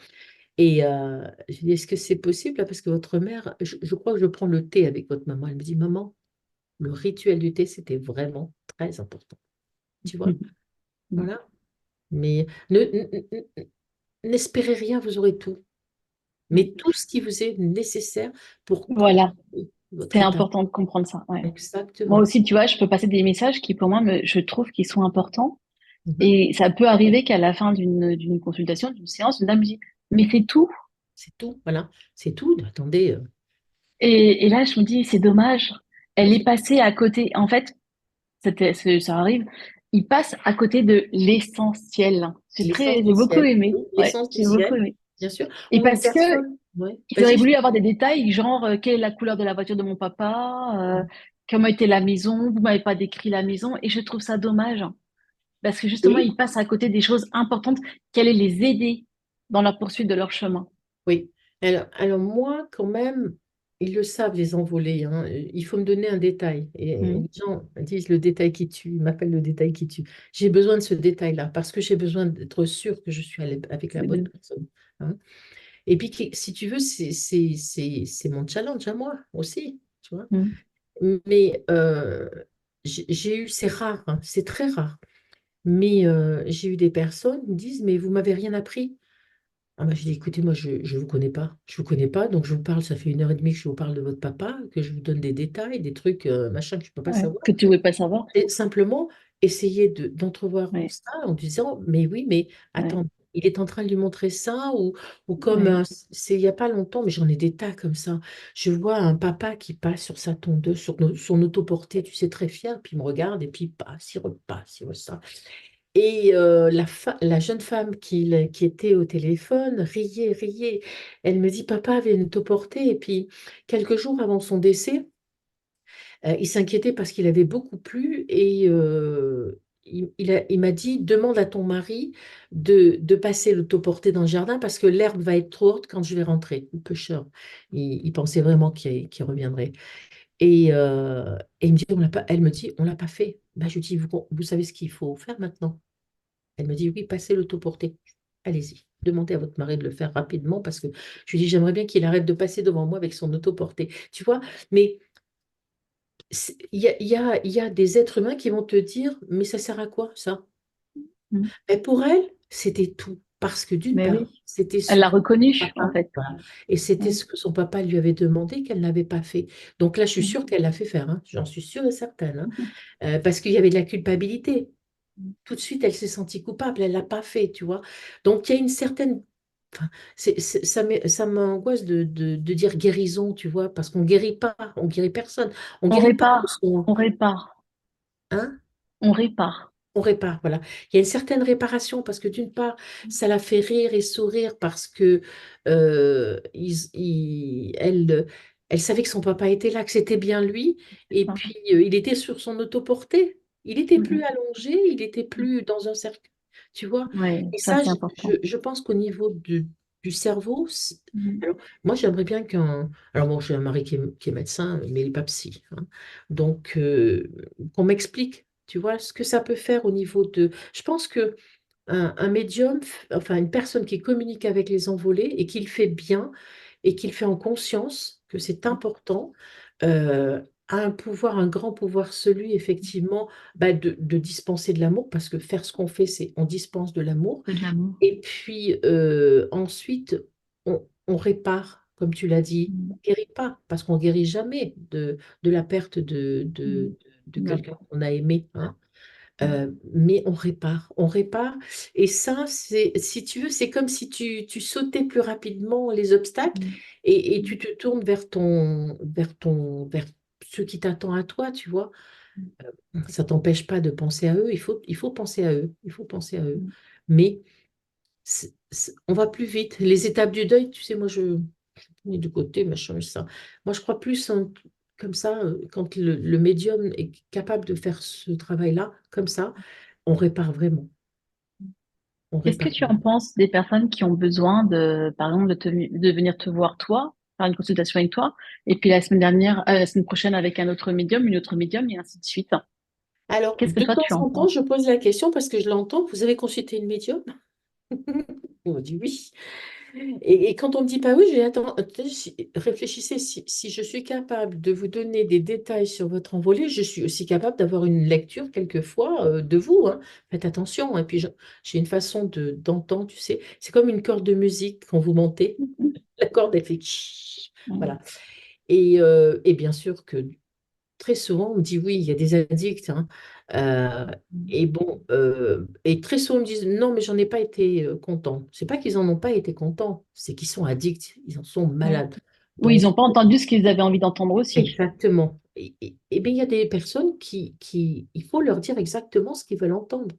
Et je lui dis, est-ce que c'est possible là, parce que votre mère, je crois que je prends le thé avec votre maman. Elle me dit, maman, le rituel du thé, c'était vraiment très important. Tu vois? Voilà. Mais n'espérez rien, vous aurez tout. Mais tout ce qui vous est nécessaire pour Voilà, contrôler votre c'est état. important de comprendre ça. Ouais. Moi Exactement. aussi, tu vois, je peux passer des messages qui, pour moi, je trouve qu'ils sont importants. Mhm. Et ça peut arriver qu'à la fin d'une consultation, d'une séance, une dame me dit, mais c'est tout. C'est tout. Voilà. C'est tout. Attendez. Et là, je me dis, c'est dommage. Elle est passée à côté. En fait, ça arrive. Il passe à côté de l'essentiel. J'ai beaucoup L'essentiel. aimé. Oui, Ouais, j'ai beaucoup l'essentiel, aimé. bien sûr. Et Ou une parce que personne. Ouais. il aurait Vas-y. voulu avoir des détails, genre, quelle est la couleur de la voiture de mon papa, comment était la maison, vous m'avez pas décrit la maison. Et je trouve ça dommage. Parce que justement, Oui. ils passent à côté des choses importantes qui allaient les aider dans la poursuite de leur chemin. Oui. Alors moi, quand même, ils le savent, les envolés, hein. Il faut me donner un détail. Et Mm. les gens disent le détail qui tue, ils m'appellent le détail qui tue. J'ai besoin de ce détail-là parce que j'ai besoin d'être sûr que je suis avec la bonne personne, hein. Et puis, si tu veux, c'est mon challenge à moi aussi, tu vois. Mm. Mais j'ai eu, c'est rare, hein, c'est très rare. Mais j'ai eu des personnes qui me disent, mais vous m'avez rien appris. Ah bah, je dis, écoutez, moi, je ne vous connais pas. Je vous connais pas, donc je vous parle, ça fait 1 heure et demie que je vous parle de votre papa, que je vous donne des détails, des trucs, machin, que je ne peux pas Ouais, savoir. que tu ne veux pas savoir. Et simplement, essayer d'entrevoir Ouais, ça en disant, mais oui, mais ouais, attends, il est en train de lui montrer ça, ou comme, ouais. c'est il n'y a pas longtemps, mais j'en ai des tas comme ça. Je vois un papa qui passe sur sa tondeuse, sur son autoportée, tu sais, très fier, puis il me regarde, et puis il passe, il ça. Et la jeune femme qui était au téléphone riait, riait. Elle me dit, papa avait une autoportée, et puis quelques jours avant son décès, il s'inquiétait parce qu'il avait beaucoup plu, et il m'a dit, demande à ton mari de passer l'autoportée dans le jardin parce que l'herbe va être trop haute quand je vais rentrer. Le pêcheur, il pensait vraiment qu'il reviendrait. Et il me dit, elle me dit, on l'a pas fait. Ben, je lui dis, vous savez ce qu'il faut faire maintenant? Elle me dit, oui, passez l'autoportée. Allez-y, demandez à votre mari de le faire rapidement parce que je lui dis, j'aimerais bien qu'il arrête de passer devant moi avec son autoportée. Tu vois, mais il y a des êtres humains qui vont te dire, mais ça sert à quoi ça? Mm. Et pour elle, c'était tout. Parce que d'une Mais part, oui, c'était elle ce l'a que reconnu, son en papa, fait. voilà. Et c'était Mm. ce que son papa lui avait demandé qu'elle n'avait pas fait. Donc là, je suis Mm. sûre qu'elle l'a fait faire, hein. J'en suis sûre et certaine, hein. Mm. Parce qu'il y avait de la culpabilité. Tout de suite, elle s'est sentie coupable, elle l'a pas fait, tu vois. Donc, il y a une certaine... Enfin, ça m'angoisse de dire guérison, tu vois, parce qu'on guérit pas, on guérit personne. On On guérit pas de répare, son... on répare, Hein? on répare. On répare, voilà. Il y a une certaine réparation parce que d'une part, ça la fait rire et sourire parce que elle savait que son papa était là, que c'était bien lui, et Mm. puis il était sur son autoporté. Il n'était plus Mm. allongé, il n'était Mm. plus dans un cercle, tu vois. Ouais, Et ça ça, c'est important. je pense qu'au niveau du cerveau, Mm. alors moi j'aimerais bien qu'un... Alors bon, j'ai un mari qui est médecin, mais il n'est pas psy, hein. Donc, qu'on m'explique. Tu vois ce que ça peut faire au niveau de... Je pense que un médium, enfin une personne qui communique avec les envolés et qui le fait bien et qui le fait en conscience que c'est important, a un pouvoir, un grand pouvoir, celui effectivement bah, de dispenser de l'amour, parce que faire ce qu'on fait, c'est on dispense de l'amour. Que de l'amour. Et puis ensuite, on répare, comme tu l'as dit. On Mm. ne guérit pas, parce qu'on ne guérit jamais de la perte Mm. de quelqu'un D'accord. qu'on a aimé, hein. Mm. Mais on répare, on répare. Et ça, c'est, si tu veux, c'est comme si tu sautais plus rapidement les obstacles Mm. et tu te tournes vers ce qui t'attend à toi, tu vois. Ça t'empêche pas de penser à eux, il faut penser à eux, il faut penser à eux. Mm. Mais on va plus vite. Les étapes du deuil, tu sais, moi, je mets de côté, machin, ça. Moi, je crois plus comme ça, quand le médium est capable de faire ce travail-là, comme ça, on répare vraiment. On Qu'est-ce que répare tu en vraiment. penses des personnes qui ont besoin de, par exemple, de venir te voir toi, faire une consultation avec toi, et puis la semaine prochaine avec un autre médium, une autre médium, et ainsi de suite. Alors, Qu'est-ce que de toi temps tu en en temps, penses? je pose la question parce que je l'entends. Vous avez consulté une médium? On me dit oui. Et quand on me dit pas oui, je dis attends, réfléchissez, si je suis capable de vous donner des détails sur votre envolée, je suis aussi capable d'avoir une lecture quelquefois de vous, hein. Faites attention. Et puis j'ai une façon d'entendre, tu sais, c'est comme une corde de musique quand vous montez. La corde, elle fait tch, Mm. voilà. Et bien sûr que très souvent, on me dit oui, il y a des addicts, hein. Euh, et bon, et très souvent, ils me disent non, mais j'en ai pas été content. C'est pas qu'ils en ont pas été contents, c'est qu'ils sont addicts, ils en sont Oui. malades. Oui, ils Donc, n'ont pas entendu ce qu'ils avaient envie d'entendre aussi. exactement. Et bien, il y a des personnes il faut leur dire exactement ce qu'ils veulent entendre.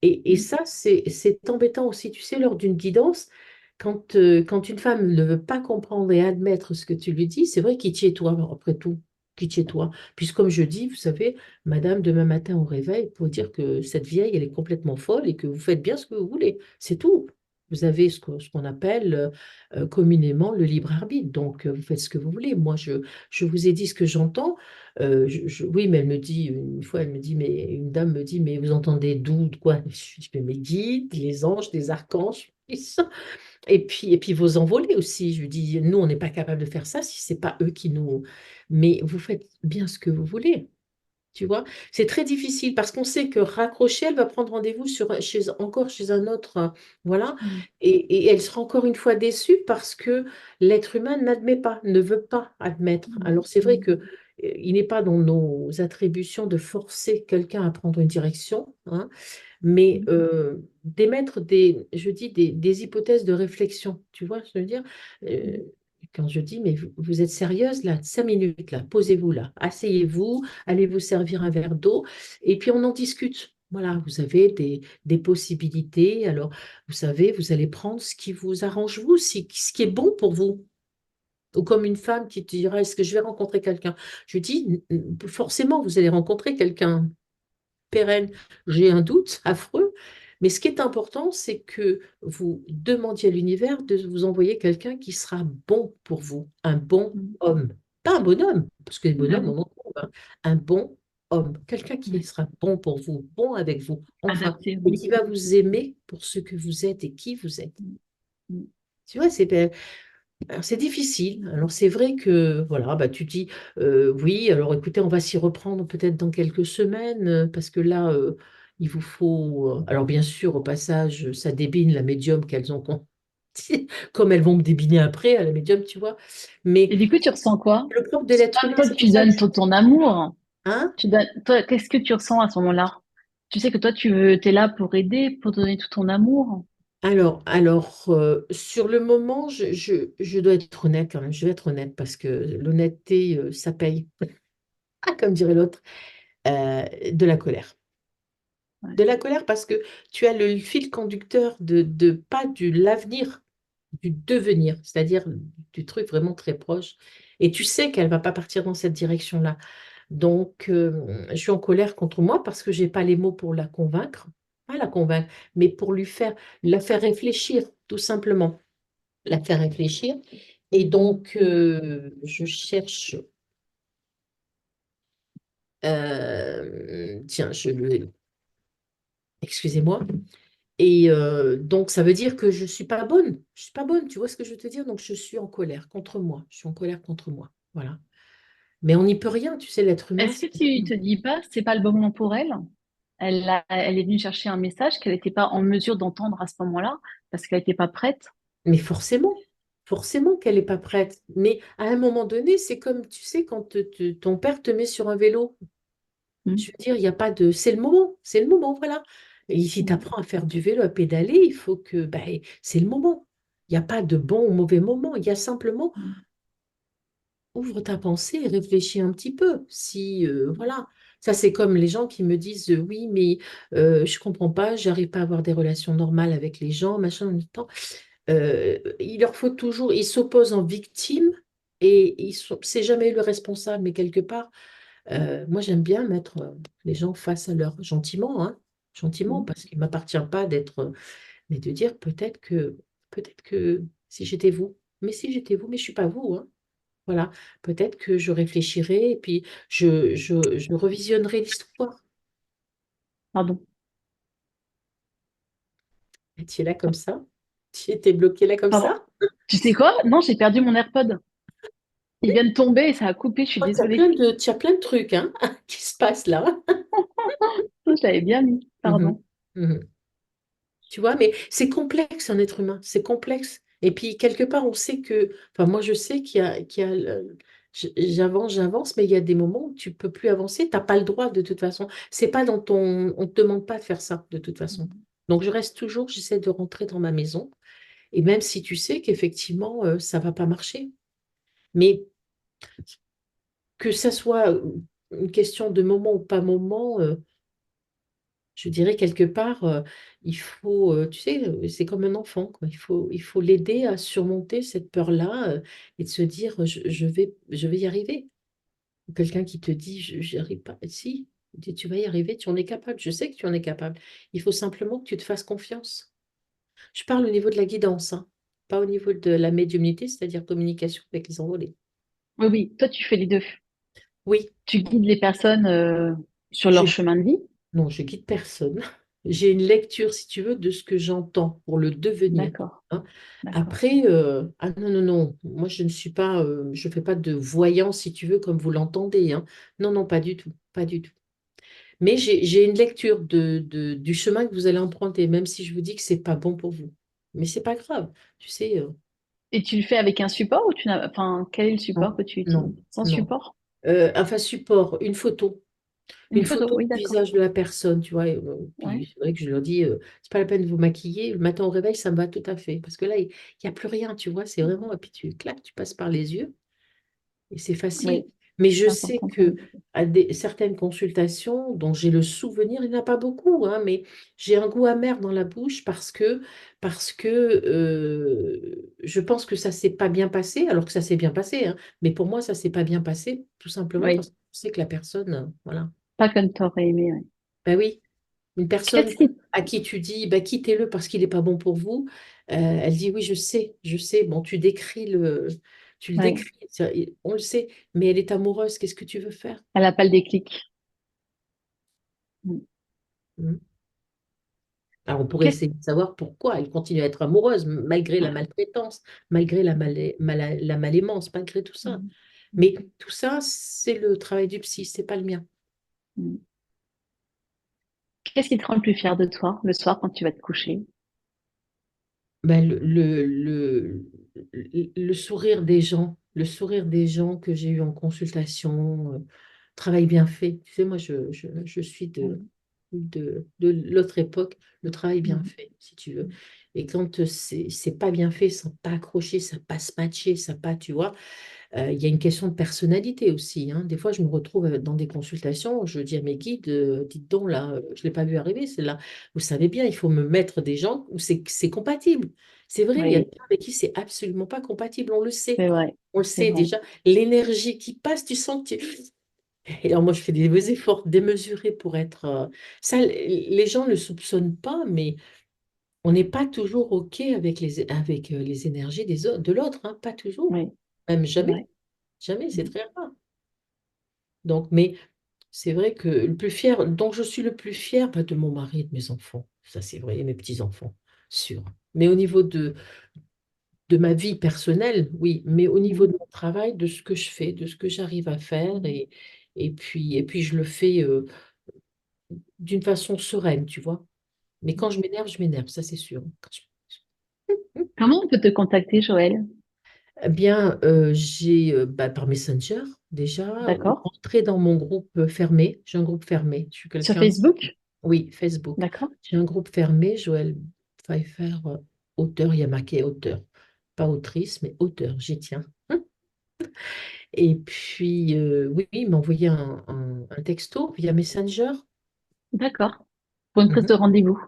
Et Mm. ça, c'est embêtant aussi, tu sais, lors d'une guidance, quand une femme ne veut pas comprendre et admettre ce que tu lui dis, c'est vrai, quitte chez toi, après tout, quitte chez toi. Puis comme je dis, vous savez, madame, demain matin au réveil, pour dire que cette vieille, elle est complètement folle et que vous faites bien ce que vous voulez. C'est tout. Vous avez ce qu'on appelle communément le libre arbitre. Donc, vous faites ce que vous voulez. Moi, je vous ai dit ce que j'entends. Oui, mais elle me dit, une fois, elle me dit, mais une dame me dit, mais vous entendez d'où, de quoi? Je dis, mais mes guides, les anges, les archanges, et ça. Et puis vos envolées aussi. Je lui dis, nous, on n'est pas capable de faire ça si c'est pas eux qui nous. Mais vous faites bien ce que vous voulez. Tu vois, c'est très difficile parce qu'on sait que raccrocher, elle va prendre rendez-vous encore chez un autre, voilà, Mm. et elle sera encore une fois déçue parce que l'être humain n'admet pas, ne veut pas admettre. Mm. Alors c'est vrai Mm. que il n'est pas dans nos attributions de forcer quelqu'un à prendre une direction, hein, mais Mm. d'émettre je dis, des hypothèses de réflexion. Tu vois, je veux dire, euh, quand je dis, mais vous êtes sérieuse là, 5 minutes là, posez-vous là, asseyez-vous, allez vous servir un verre d'eau, et puis on en discute. Voilà, vous avez des possibilités. Alors, vous savez, vous allez prendre ce qui vous arrange vous, ce qui est bon pour vous. Ou comme une femme qui te dira, est-ce que je vais rencontrer quelqu'un? Je dis, forcément, vous allez rencontrer quelqu'un pérenne, j'ai un doute affreux. Mais ce qui est important, c'est que vous demandiez à l'univers de vous envoyer quelqu'un qui sera bon pour vous, un bon Mm. homme. Pas un bonhomme, parce que les bonhommes, Ouais. on en trouve, hein. Un bon homme, quelqu'un qui Ouais. sera bon pour vous, bon avec vous, enfin, Adapté, et oui. qui va vous aimer pour ce que vous êtes et qui vous êtes. Mm. Mm. Tu vois, alors, c'est difficile. Alors c'est vrai que voilà, bah, tu dis oui, alors écoutez, on va s'y reprendre peut-être dans quelques semaines, parce que là, il vous faut. Alors bien sûr, au passage, ça débine la médium qu'elles ont comme elles vont me débiner après à la médium, tu vois. Mais Et du coup, tu ressens quoi? le propre de Parce que l'être humain, toi, c'est pour tu ça que donnes tout ton amour. hein. Tu donnes, toi, qu'est-ce que tu ressens à ce moment-là? Tu sais que toi, t'es là pour aider, pour donner tout ton amour. Alors, sur le moment, je dois être honnête quand même. Je vais être honnête parce que l'honnêteté, ça paye. Ah, comme dirait l'autre, de la colère. Ouais. De la colère parce que tu as le fil conducteur pas de l'avenir, du devenir, c'est-à-dire du truc vraiment très proche. Et tu sais qu'elle va pas partir dans cette direction-là. Donc, je suis en colère contre moi parce que j'ai pas les mots pour la convaincre, pas la convaincre, mais pour la faire réfléchir, tout simplement, la faire réfléchir. Et donc, je cherche, tiens, excusez-moi. Et donc, ça veut dire que je ne suis pas bonne. Je suis pas bonne, tu vois ce que je veux te dire? Donc, je suis en colère contre moi. Je suis en colère contre moi. Voilà. Mais on n'y peut rien, tu sais, l'être humain, Est-ce que tu te dis pas, c'est pas le bon moment pour elle? Elle est venue chercher un message qu'elle n'était pas en mesure d'entendre à ce moment-là parce qu'elle n'était pas prête. mais forcément qu'elle n'est pas prête. Mais à un moment donné, c'est comme, tu sais, quand ton père te met sur un vélo. Mm. Je veux dire, il n'y a pas de. C'est le moment, voilà. Et si tu Mm. apprends à faire du vélo, à pédaler, il faut que. Ben, c'est le moment. Il n'y a pas de bon ou mauvais moment. Il y a simplement Mm. ouvre ta pensée et réfléchis un petit peu. Si, voilà. Ça, c'est comme les gens qui me disent oui, mais je comprends pas, j'arrive pas à avoir des relations normales avec les gens, machin, en même temps. Il leur faut toujours. Ils s'opposent en victime et c'est jamais le responsable, mais quelque part. Moi, j'aime bien mettre les gens face à leur gentiment, hein, gentiment, Mm. parce qu'il ne m'appartient pas d'être, mais de dire peut-être que si j'étais vous, mais si j'étais vous, mais je suis pas vous, hein. Voilà, peut-être que je réfléchirai et puis je revisionnerai l'histoire. Pardon. Et tu es là comme ça? Tu étais bloqué là comme Pardon. ça? Tu sais quoi? Non, j'ai perdu mon AirPod. Il vient de tomber et ça a coupé, je suis Oh, désolée. tu as plein de trucs hein, qui se passent là. Je l'avais bien mis, Mhm. pardon. Mhm. Tu vois, mais c'est complexe un être humain, c'est complexe. Et puis quelque part, on sait que, enfin moi je sais j'avance, mais il y a des moments où tu peux plus avancer, t'as pas le droit de toute façon. C'est pas dans ton, on te demande pas de faire ça de toute façon. Donc je reste toujours, j'essaie de rentrer dans ma maison, et même si tu sais qu'effectivement ça va pas marcher, mais que ça soit une question de moment ou pas moment. Je dirais quelque part, il faut, tu sais, c'est comme un enfant, quoi. Il faut l'aider à surmonter cette peur-là, et de se dire, je vais y arriver. Ou quelqu'un qui te dit, je n'y arrive pas. Si, tu vas y arriver, tu en es capable. Je sais que tu en es capable. Il faut simplement que tu te fasses confiance. Je parle au niveau de la guidance, hein, pas au niveau de la médiumnité, c'est-à-dire communication avec les envolés. Oui, oui, toi tu fais les deux. Oui, Tu guides les personnes sur leur chemin de vie. non, je guide personne. J'ai une lecture, si tu veux, de ce que j'entends pour le devenir, D'accord, hein. d'accord. Après, ah non, non, non, moi je ne suis pas, je fais pas de voyance, si tu veux, comme vous l'entendez, hein. Non, non, pas du tout, pas du tout. Mais j'ai une lecture du chemin que vous allez emprunter, même si je vous dis que c'est pas bon pour vous. Mais c'est pas grave, tu sais. Et tu le fais avec un support ou tu n'as... Enfin, quel est le support Non, que tu utilises? non, Sans non. support? Enfin, support, une photo. Une Une photo, photo oui, du d'accord. visage de la personne, tu vois. Ouais. Puis c'est vrai que je leur dis, c'est pas la peine de vous maquiller. Le matin au réveil, ça me va tout à fait. Parce que là, il n'y a plus rien, tu vois. C'est vraiment, et puis tu claques, tu passes par les yeux et c'est facile. Oui, Mais je c'est sais important pour que nous. à certaines consultations dont j'ai le souvenir, il n'y en a pas beaucoup, hein, mais j'ai un goût amer dans la bouche parce que je pense que ça s'est pas bien passé, alors que ça s'est bien passé, hein. Mais pour moi, ça s'est pas bien passé, tout simplement parce Oui, que je sais que la personne, voilà. pas comme t'aurais aimé. Ouais. Ben oui. Une personne Qu'est-ce qui... à qui tu dis, bah, quittez-le parce qu'il n'est pas bon pour vous, elle dit, oui, je sais. Bon, tu le Ouais. décris, on le sait, mais elle est amoureuse, qu'est-ce que tu veux faire? Elle n'a pas le déclic. Mm. Hmm. Alors, on pourrait Qu'est-ce... essayer de savoir pourquoi elle continue à être amoureuse, malgré la maltraitance, malgré la malémance, malgré tout ça. Mm. Mais Mm. tout ça, c'est le travail du psy, c'est pas le mien. Mm. Qu'est-ce qui te rend le plus fier de toi le soir quand tu vas te coucher? Ben, le sourire des gens, le sourire des gens que j'ai eu en consultation, travail bien fait. Tu sais, moi, je suis Mm. de l'autre époque, le travail bien Mm. fait, si tu veux. Et quand c'est pas bien fait, ça n'a pas accroché, ça n'a pas se matché, ça n'a pas, tu vois, il y a une question de personnalité aussi, hein. Des fois, je me retrouve dans des consultations, je dis à mes guides, dites donc là, je ne l'ai pas vu arriver, c'est là. Vous savez bien, il faut me mettre des gens où c'est compatible. C'est vrai, il y a des Oui, gens avec qui c'est absolument pas compatible, on le sait. c'est vrai. On le C'est sait vrai. déjà. L'énergie qui passe, tu sens que tu... Et alors moi, je fais des efforts démesurés pour être... Ça, les gens ne le soupçonnent pas, mais on n'est pas toujours OK avec les énergies de l'autre, hein, pas toujours. Oui, Même c'est jamais. vrai. Jamais, c'est Mm. très rare. Donc, mais c'est vrai que le plus fier, dont je suis le plus fier, bah, de mon mari et de mes enfants. Ça, c'est vrai, et mes petits-enfants, sûr. Mais au niveau de ma vie personnelle, oui. Mais au niveau Mm. de mon travail, de ce que je fais, de ce que j'arrive à faire, Mm. et puis je le fais d'une façon sereine, tu vois. Mais quand je m'énerve, ça c'est sûr. Comment on peut te contacter, Joël? Eh bien, j'ai bah, par Messenger déjà, ou D'accord. rentrer dans mon groupe fermé. J'ai un groupe fermé. Je suis Sur quelqu'un. Facebook? Oui, Facebook. D'accord. J'ai un groupe fermé, Joël Pfeiffer, auteur, il y a marqué auteur. Pas autrice, mais auteur, j'y tiens. Et puis, oui, il m'a envoyé un texto via Messenger. D'accord. Pour une prise Mhm. de rendez-vous.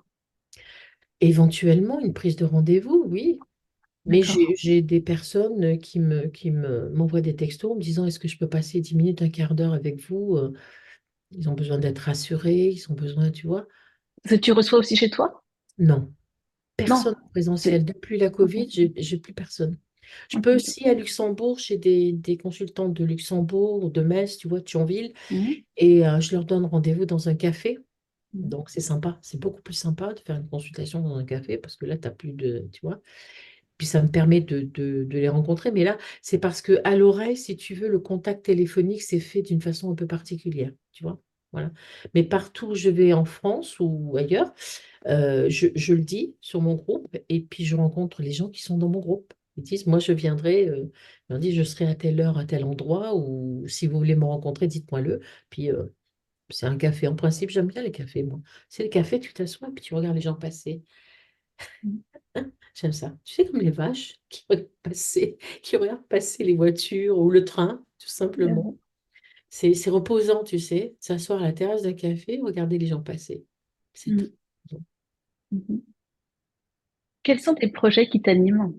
Éventuellement, une prise de rendez-vous, oui. Mais D'accord. j'ai des personnes m'envoient des textos en me disant, est-ce que je peux passer 10 minutes, un quart d'heure avec vous? Ils ont besoin d'être rassurés, ils ont besoin, tu vois. Est-ce que tu reçois aussi chez toi? Non, personne Non. en présentiel. C'est... Depuis la Ok. Covid, j'ai plus personne. Je peux Ok. aussi à Luxembourg, j'ai des consultantes de Luxembourg, de Metz, tu vois, de Thionville, Mhm. et je leur donne rendez-vous dans un café. Mhm. Donc c'est sympa, c'est beaucoup plus sympa de faire une consultation dans un café parce que là, tu n'as plus de, tu vois. Puis ça me permet de les rencontrer. Mais là, c'est parce que à l'oreille, si tu veux, le contact téléphonique, c'est fait d'une façon un peu particulière, tu vois. Voilà. Mais partout où je vais en France ou ailleurs, je le dis sur mon groupe et puis je rencontre les gens qui sont dans mon groupe. Ils disent, moi, je viendrai, je leur dis, je serai à telle heure, à tel endroit, ou si vous voulez me rencontrer, dites-moi-le. Puis c'est un café. En principe, j'aime bien les cafés, moi. C'est le café, tu t'assois et puis tu regardes les gens passer. Mhm. J'aime ça. Tu sais, comme les vaches qui regardent passer, qui regardent passer les voitures ou le train, tout simplement. Mhm. C'est reposant, tu sais, s'asseoir à la terrasse d'un café, regarder les gens passer. C'est très Mhm. bon. Mhm. Quels sont tes projets qui t'animent?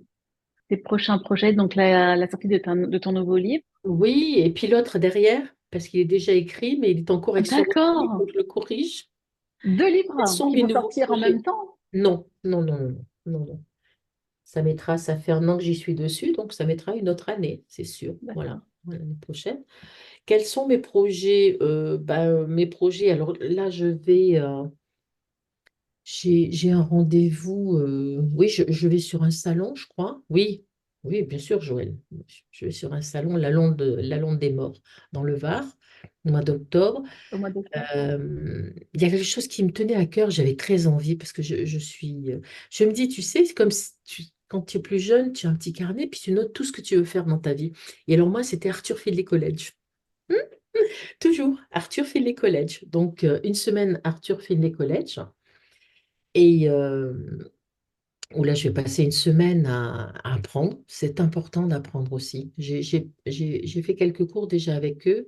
Tes prochains projets, donc la sortie de ton nouveau livre? Oui, et puis l'autre derrière, parce qu'il est déjà écrit, mais il est en correction aussi, il faut D'accord. que je le corrige. Deux Quels livres sont qui mes vont nouveaux sortir en même projets? temps? Non, non, non, non, non, non, non. Ça fait un an que j'y suis dessus, donc ça mettra une autre année, c'est sûr. Voilà, D'accord. voilà, l'année prochaine. Quels sont mes projets? Mes projets, alors là, j'ai un rendez-vous. Oui, je vais sur un salon, je crois. Oui, oui, bien sûr, Joël. Je vais sur un salon, la Londe des Morts, dans le Var, au mois d'octobre. Au mois d'octobre. Il y a quelque chose qui me tenait à cœur, j'avais très envie, parce que je me dis, tu sais, c'est comme si quand tu es plus jeune, tu as un petit carnet, puis tu notes tout ce que tu veux faire dans ta vie. Et alors moi, c'était Arthur Findlay College. Toujours, Arthur Findlay College. Donc, une semaine Arthur Findlay College. Et où là, je vais passer une semaine à apprendre. C'est important d'apprendre aussi. J'ai fait quelques cours déjà avec eux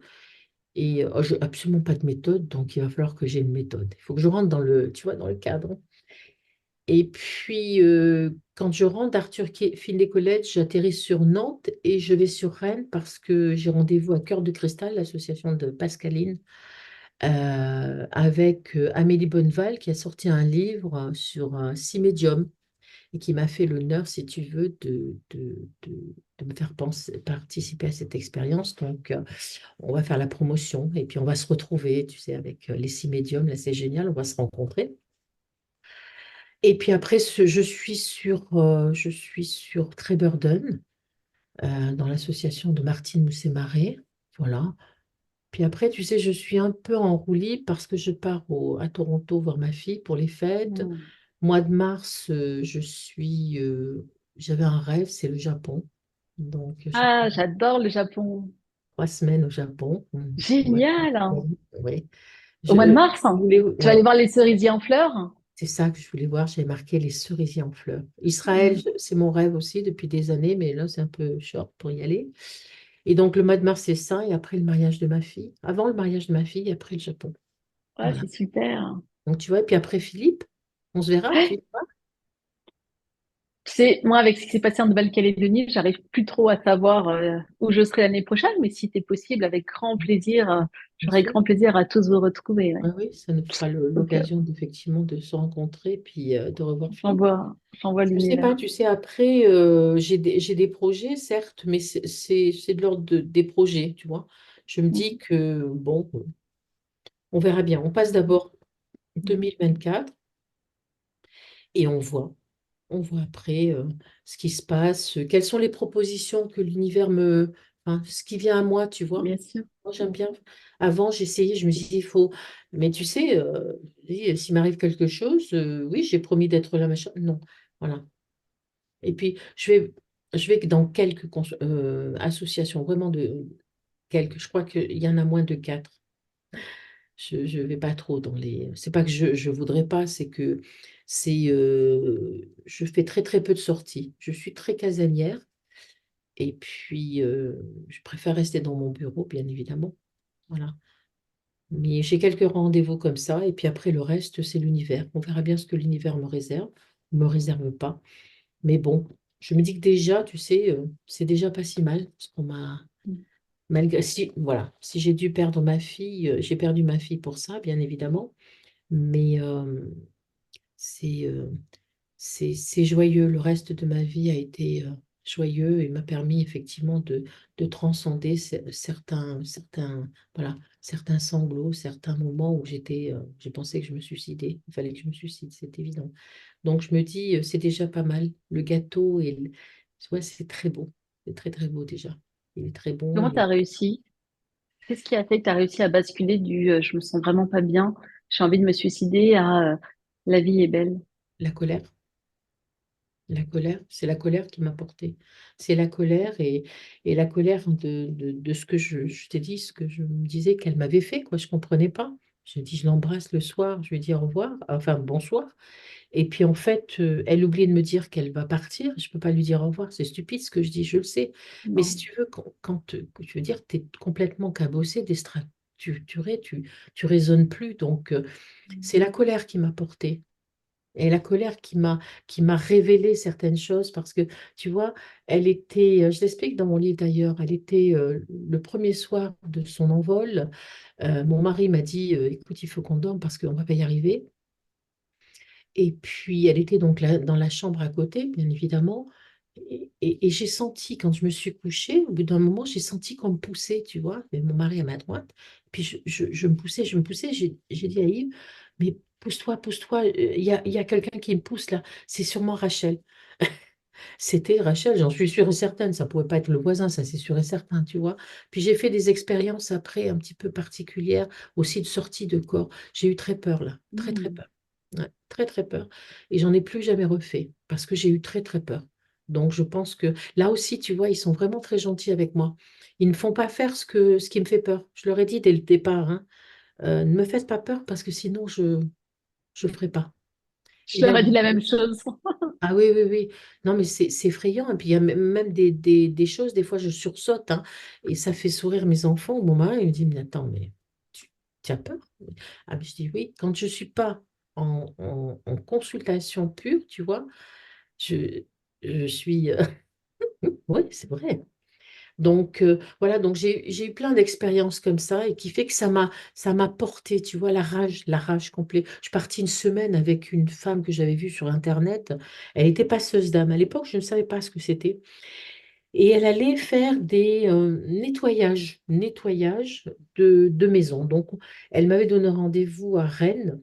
et je n'ai absolument pas de méthode, donc il va falloir que j'ai une méthode. Il faut que je rentre dans le, tu vois, dans le cadre. Et puis, quand je rentre Findlay College, j'atterris sur Nantes et je vais sur Rennes parce que j'ai rendez-vous à Cœur de Cristal, l'association de Pascaline, avec Amélie Bonneval qui a sorti un livre sur six médiums et qui m'a fait l'honneur, si tu veux, de me faire participer à cette expérience. Donc, on va faire la promotion et puis on va se retrouver, tu sais, avec les six médiums. Là, c'est génial, on va se rencontrer. Et puis après, je suis sur Trébeurden, dans l'association de Martine Mousset-Marais. Voilà. Puis après, tu sais, je suis un peu en roue libre parce que je pars à Toronto voir ma fille pour les fêtes. Hmm. Mois de mars, j'avais un rêve, c'est le Japon. Donc, je Ah, pars j'adore le Japon. 3 semaines au Japon. Ouais, Génial. ouais. Au mois de Je mars, voulais, tu vas aller ouais, voir les cerisiers en fleurs? c'est ça que je voulais voir. J'ai marqué les cerisiers en fleurs. Israël, Hmm. c'est mon rêve aussi depuis des années, mais là, c'est un peu short pour y aller. Et donc, le mois de mars, c'est ça. Et après le mariage de ma fille. Avant le mariage de ma fille, et après le Japon. Ouais, Voilà. c'est super. Donc, tu vois, et puis après Philippe, on se verra, tu vois. Tu sais, moi, avec ce qui s'est passé en Nouvelle-Calédonie, j'arrive plus trop à savoir où je serai l'année prochaine, mais si c'est possible, avec grand plaisir, Bien j'aurai sûr. grand plaisir à tous vous retrouver. Ouais. Oui, oui, ça nous fera Donc, l'occasion effectivement de se rencontrer puis de revoir Philippe. j'envoie Je sais pas, l'univers. tu sais, après, j'ai des projets, certes, mais c'est de l'ordre des projets, tu vois. Je me dis Mhm. que, bon, on verra bien. On passe d'abord 2024 et on voit après ce qui se passe, quelles sont les propositions que enfin, ce qui vient à moi, tu vois. Bien sûr. Moi, j'aime bien. Avant, j'essayais, je me disais, il faut. Mais tu sais, s'il m'arrive quelque chose, oui, j'ai promis d'être là, machin. Non, voilà. Et puis, je vais dans quelques associations, vraiment de quelques. Je crois qu'il y en a moins de 4. Je vais pas trop dans les. C'est pas que je voudrais pas, c'est que je fais très très peu de sorties. Je suis très casanière et puis je préfère rester dans mon bureau, bien évidemment. Voilà. Mais j'ai quelques rendez-vous comme ça, et puis après le reste, c'est l'univers. On verra bien ce que l'univers me réserve, ou me réserve pas. Mais bon, je me dis que déjà, tu sais, c'est déjà pas si mal, parce qu'on m'a, malgré, si, voilà, si j'ai dû perdre ma fille, j'ai perdu ma fille pour ça, bien évidemment, mais c'est c'est joyeux. Le reste de ma vie a été joyeux et m'a permis effectivement de transcender voilà, certains sanglots, certains moments où j'ai pensé que je me suicidais. Il fallait que je me suicide, c'est évident. Donc je me dis, c'est déjà pas mal. Le gâteau, tu vois, c'est très beau. C'est très très beau déjà. Il est très bon. Comment tu as réussi? Qu'est-ce qui a fait que tu as réussi à basculer du je me sens vraiment pas bien, j'ai envie de me suicider à la vie est belle? La colère. La colère, c'est la colère qui m'a portée. C'est la colère et la colère de ce que je t'ai dit, ce que je me disais qu'elle m'avait fait, quoi. Je comprenais pas. Je dis, je l'embrasse le soir, je lui dis au revoir, enfin bonsoir. Et puis en fait, elle oublie de me dire qu'elle va partir. Je peux pas lui dire au revoir. C'est stupide ce que je dis, je le sais. Mais Non. si tu veux, je veux dire, tu es complètement cabossé, tu raisonnes plus. Donc c'est la colère qui m'a portée. Et la colère qui m'a révélé certaines choses parce que, tu vois, elle était, je l'explique dans mon livre d'ailleurs, elle était le premier soir de son envol. Mon mari m'a dit, écoute, il faut qu'on dorme parce qu'on ne va pas y arriver. Et puis, elle était donc là, dans la chambre à côté, bien évidemment. Et j'ai senti, quand je me suis couchée, au bout d'un moment, j'ai senti qu'on me poussait, tu vois. Et mon mari à ma droite. Puis je me poussais, je me poussais. J'ai dit à Yves, mais pousse-toi, pousse-toi. Il y a quelqu'un qui me pousse là. C'est sûrement Rachel. C'était Rachel, j'en suis sûre et certaine. Ça pouvait pas être le voisin, ça c'est sûr et certain, tu vois. Puis j'ai fait des expériences après un petit peu particulières, aussi de sortie de corps. J'ai eu très peur là, très très Hmm. peur. Ouais, très très peur. Et j'en ai plus jamais refait parce que j'ai eu très très peur. Donc je pense que là aussi, tu vois, ils sont vraiment très gentils avec moi. Ils ne font pas faire ce qui me fait peur. Je leur ai dit dès le départ, hein, ne me faites pas peur parce que sinon je ferai pas. Et Je là, leur ai dit la même chose. ah oui, oui, oui. Non, mais c'est effrayant. Et puis, il y a même des choses, des fois, je sursaute, hein, et ça fait sourire mes enfants. Mon mari, il me dit, mais attends, mais tu as peur? Ah, mais je dis, oui, quand je ne suis pas en consultation pure, tu vois, je, je suis... oui, c'est vrai. Donc, voilà, donc j'ai eu plein d'expériences comme ça et qui fait que ça m'a porté, tu vois, la rage complète. Je suis partie une semaine avec une femme que j'avais vue sur Internet. Elle était passeuse d'âme. À l'époque, je ne savais pas ce que c'était. Et elle allait faire des nettoyages de maisons. Donc, elle m'avait donné rendez-vous à Rennes,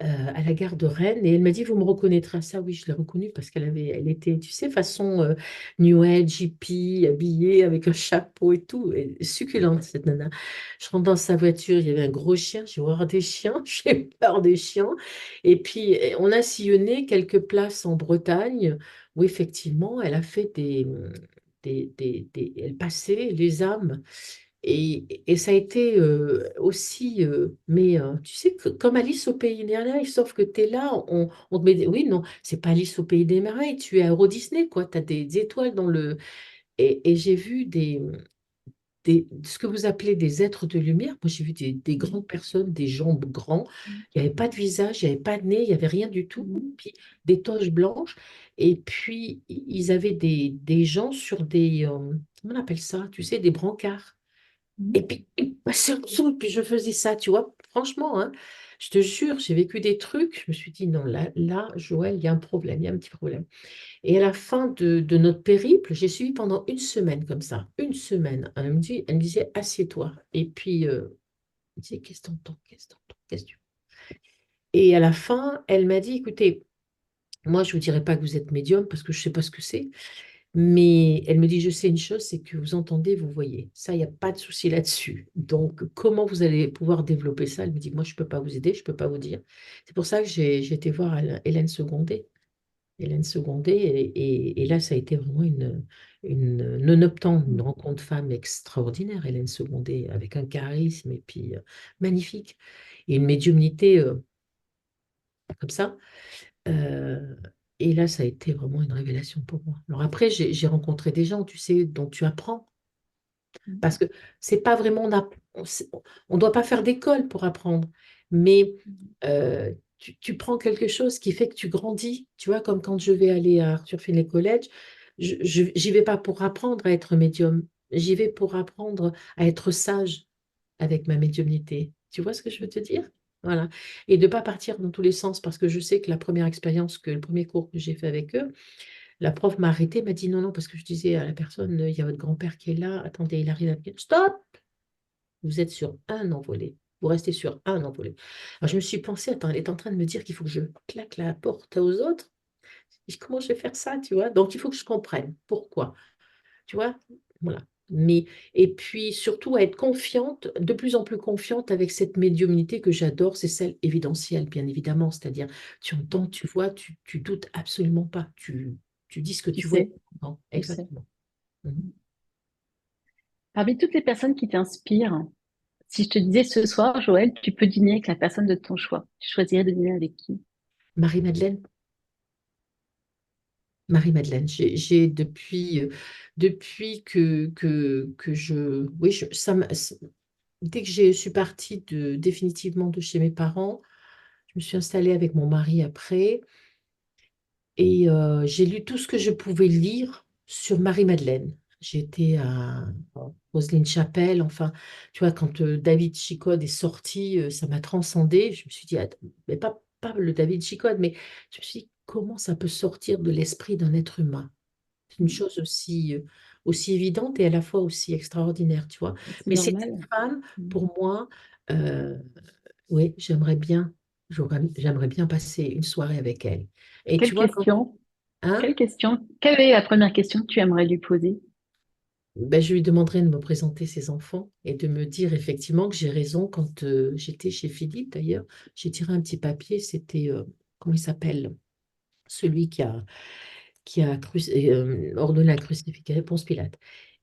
à la gare de Rennes et elle m'a dit, vous me reconnaîtrez. Ah, ça, oui, je l'ai reconnue parce elle était, tu sais, façon New Age, hippie, habillée avec un chapeau et tout. Et succulente, cette nana. Je rentre dans sa voiture, il y avait un gros chien. J'ai horreur des chiens, j'ai peur des chiens. Et puis, on a sillonné quelques places en Bretagne où effectivement, elle a fait elle passait les âmes. Et ça a été aussi, mais tu sais, comme Alice au Pays des Merveilles, sauf que tu es là, on te met oui, non, c'est pas Alice au Pays des Merveilles, tu es à Euro Disney, quoi, tu as des étoiles dans le... Et j'ai vu ce que vous appelez des êtres de lumière. Moi, j'ai vu des grandes personnes, des gens grands, il n'y avait pas de visage, il n'y avait pas de nez, il n'y avait rien du tout, puis des toches blanches, et puis ils avaient des gens sur comment on appelle ça, tu sais, des brancards. Et puis, il passait en dessous, et puis je faisais ça, tu vois. Franchement, hein, je te jure, j'ai vécu des trucs. Je me suis dit, non, là, Joël, il y a un problème, il y a un petit problème. Et à la fin de notre périple, j'ai suivi pendant une semaine comme ça, une semaine. Elle me disait, assieds-toi. Et puis, je me disais, qu'est-ce que t'entends, qu'est-ce que t'entends, qu'est-ce que tu... Et à la fin, elle m'a dit, écoutez, moi, je ne vous dirai pas que vous êtes médium parce que je ne sais pas ce que c'est. Mais elle me dit, je sais une chose, c'est que vous entendez, vous voyez. Ça, il n'y a pas de souci là-dessus. Donc, comment vous allez pouvoir développer ça? Elle me dit, moi, je ne peux pas vous aider, je ne peux pas vous dire. C'est pour ça que j'ai été voir Hélène Secondé. Hélène Secondé, et là, ça a été vraiment nonobstant, une rencontre femme extraordinaire, Hélène Secondé, avec un charisme et puis magnifique. Et une médiumnité comme ça. Euh, et là, ça a été vraiment une révélation pour moi. Alors après, j'ai rencontré des gens, tu sais, dont tu apprends. Parce que c'est pas vraiment, on doit pas faire d'école pour apprendre. Mais tu prends quelque chose qui fait que tu grandis. Tu vois, comme quand je vais aller à Arthur Findlay College, j'y vais pas pour apprendre à être médium. J'y vais pour apprendre à être sage avec ma médiumnité. Tu vois ce que je veux te dire? Voilà. Et de ne pas partir dans tous les sens parce que je sais que le premier cours que j'ai fait avec eux, La prof m'a arrêté, m'a dit non, non, parce que je disais à la personne, il y a votre grand-père qui est là, attendez, il arrive à... Stop! Vous êtes sur un envolé. Vous restez sur un envolé. Alors je me suis pensé, attends, elle est en train de me dire qu'il faut que je claque la porte aux autres. Comment je vais faire ça, tu vois? Donc il faut que je comprenne pourquoi. Tu vois? Voilà. Mais, et puis surtout à être confiante, de plus en plus confiante avec cette médiumnité que j'adore, c'est celle évidentielle, bien évidemment. C'est-à-dire, tu entends, tu vois, tu doutes absolument pas. Tu dis ce que Tu tu vois. sais, Non, tu sais. exactement. Mhm. Parmi toutes les personnes qui t'inspirent, si je te disais ce soir, Joël, tu peux dîner avec la personne de ton choix, tu choisirais de dîner avec qui? Marie-Madeleine, Marie-Madeleine, depuis que je... Oui, dès que je suis partie définitivement de chez mes parents, je me suis installée avec mon mari après. Et j'ai lu tout ce que je pouvais lire sur Marie-Madeleine. J'étais à Roselyne Chapelle, enfin, tu vois, quand David Chicotte est sorti, ça m'a transcendée. Je me suis dit, attends, mais pas le David Chicotte, mais je me suis dit, comment ça peut sortir de l'esprit d'un être humain? C'est une chose aussi évidente et à la fois aussi extraordinaire, tu vois. C'est Mais cette normal. femme, pour moi, euh, oui, j'aimerais bien passer une soirée avec elle. Et Quelle tu vois, question? hein, Quelle question? Quelle est la première question que tu aimerais lui poser? ben, je lui demanderai de me présenter ses enfants et de me dire effectivement que j'ai raison quand j'étais chez Philippe, d'ailleurs. J'ai tiré un petit papier, c'était, comment il s'appelle? Celui qui a ordonné la crucifixion, Ponce Pilate.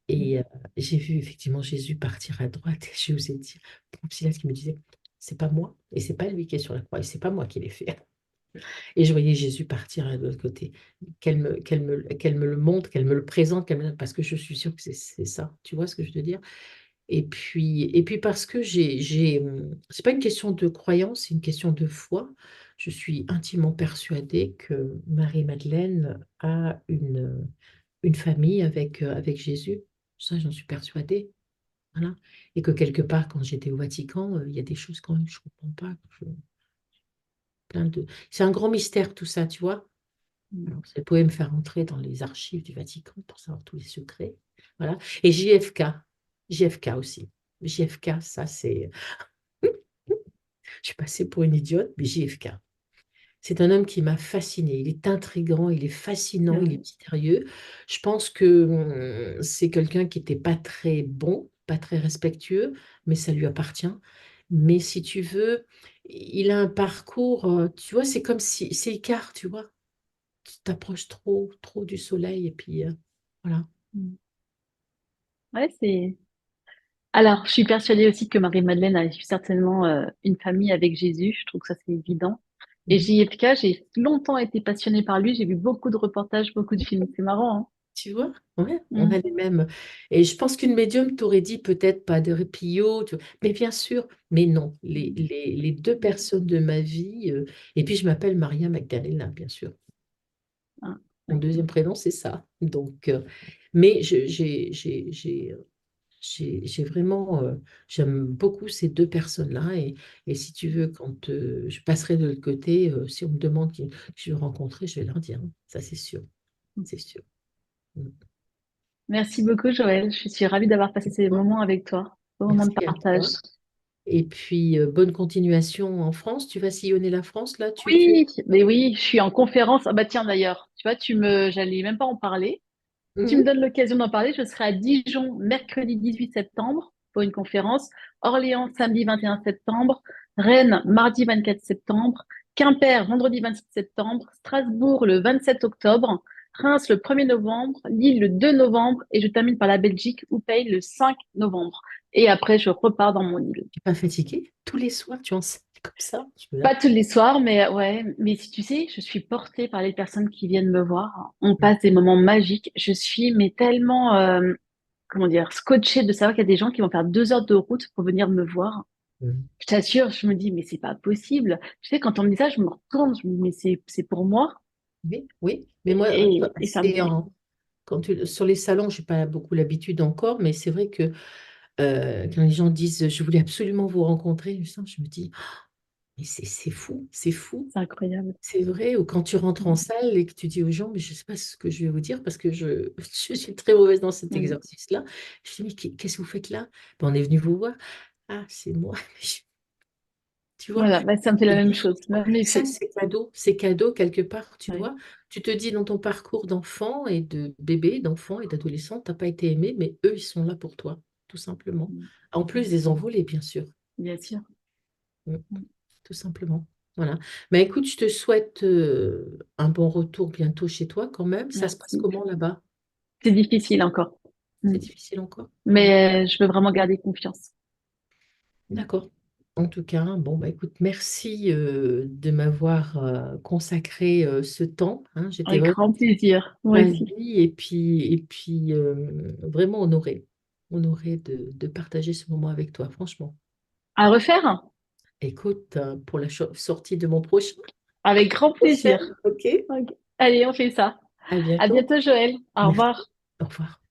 Et j'ai vu effectivement Jésus partir à droite et je vous ai dit, Ponce Pilate qui me disait, c'est pas moi et c'est pas lui qui est sur la croix et c'est pas moi qui l'ai fait. Et je voyais Jésus partir de l'autre côté. Qu'elle me le montre, qu'elle me le présente, parce que je suis sûre que c'est ça. Tu vois ce que je veux dire? Et puis parce que c'est pas une question de croyance, c'est une question de foi. Je suis intimement persuadée que Marie-Madeleine a une famille avec Jésus. Ça, j'en suis persuadée. Voilà. Et que quelque part, quand j'étais au Vatican, il y a des choses quand même que je ne comprends pas. C'est un grand mystère tout ça, tu vois. Alors, elle pouvait me faire entrer dans les archives du Vatican pour savoir tous les secrets. Voilà. Et JFK aussi. JFK, ça c'est... Je suis passée pour une idiote, mais JFK. C'est un homme qui m'a fascinée. Il est intrigant, il est fascinant, il est mystérieux. Je pense que c'est quelqu'un qui n'était pas très bon, pas très respectueux, mais ça lui appartient. Mais si tu veux, il a un parcours, tu vois, c'est comme si... C'est Icare, tu vois. Tu t'approches trop, trop du soleil et puis voilà. Ouais, c'est. Alors, je suis persuadée aussi que Marie-Madeleine a eu certainement une famille avec Jésus. Je trouve que ça, c'est évident. Et Mhm. JFK, j'ai longtemps été passionnée par lui. J'ai vu beaucoup de reportages, beaucoup de films. C'est marrant, hein. Tu vois, ouais, on a Mm. les mêmes. Et je pense qu'une médium t'aurait dit peut-être pas de Pio, mais bien sûr, mais non, les deux personnes de ma vie, et puis je m'appelle Maria Magdalena, bien sûr. Ah, Mon ouais. deuxième prénom, c'est ça. Donc, mais j'ai vraiment, j'aime beaucoup ces deux personnes-là. Et si tu veux, quand je passerai de l'autre côté, si on me demande qui je veux rencontrer, je vais leur dire, hein. Ça, c'est sûr, c'est sûr. Mm. Merci beaucoup, Joël. Je suis ravie d'avoir passé ces Bon, moments avec toi. Beau moment de merci à partage. toi. Et puis, bonne continuation en France. Tu vas sillonner la France, là? Tu... Oui, mais oui, je suis en conférence. Ah bah tiens d'ailleurs, tu vois, j'allais même pas en parler. Tu me Mhm. donnes l'occasion d'en parler. Je serai à Dijon mercredi 18 septembre pour une conférence, Orléans samedi 21 septembre, Rennes mardi 24 septembre, Quimper vendredi 26 septembre, Strasbourg le 27 octobre, Reims le 1er novembre, Lille le 2 novembre et je termine par la Belgique, Oupeil le 5 novembre. Et après, je repars dans mon île. Tu n'es pas fatigué? Tous les soirs, tu enseignes comme ça? Je me dis, Pas tous les soirs, mais ouais. Mais si tu sais, je suis portée par les personnes qui viennent me voir. On passe des moments magiques. Je suis mais tellement, comment dire, scotchée de savoir qu'il y a des gens qui vont faire 2 heures de route pour venir me voir. Mhm. Je t'assure, je me dis, mais c'est pas possible. Tu sais, quand on me dit ça, je me retourne, je me dis, mais c'est pour moi. Oui, oui. Mais moi, Et ça me touche. sur les salons, je n'ai pas beaucoup l'habitude encore, mais c'est vrai que quand les gens disent, je voulais absolument vous rencontrer, je me dis, Mais c'est fou, c'est fou. C'est incroyable. C'est vrai, ou quand tu rentres en Mm. salle et que tu dis aux gens, mais je ne sais pas ce que je vais vous dire parce que je suis très mauvaise dans cet Mm. exercice-là. Je dis, mais qu'est-ce que vous faites là? Ben, on est venu vous voir. Ah, c'est moi. Tu vois, Voilà, bah, ça me fait la et même dis, chose, même ça, effet. c'est cadeau quelque part, tu Ouais. vois. Tu te dis dans ton parcours d'enfant et de bébé, d'enfant et d'adolescent, tu n'as pas été aimé, mais eux, ils sont là pour toi, tout simplement. Mm. En Mm. plus des envolées, bien sûr. Bien sûr. Mm. Mm. Tout simplement. Voilà. Mais écoute, je te souhaite un bon retour bientôt chez toi quand même. Ça se passe Merci. comment là-bas? C'est difficile encore. Mm. C'est difficile encore? Ouais. Mais je veux vraiment garder confiance. Mm. D'accord. En tout cas, bon, bah écoute, merci de m'avoir consacré ce temps, hein. J'étais Avec vraiment grand plaisir. Moi aussi. ravie et puis vraiment honorée de partager ce moment avec toi, franchement. À refaire? Écoute, pour la sortie de mon prochain, Avec grand prochaine, plaisir. ok? Ok. Allez, on fait ça. À À bientôt. bientôt, Joël. Au Merci. revoir. Au revoir.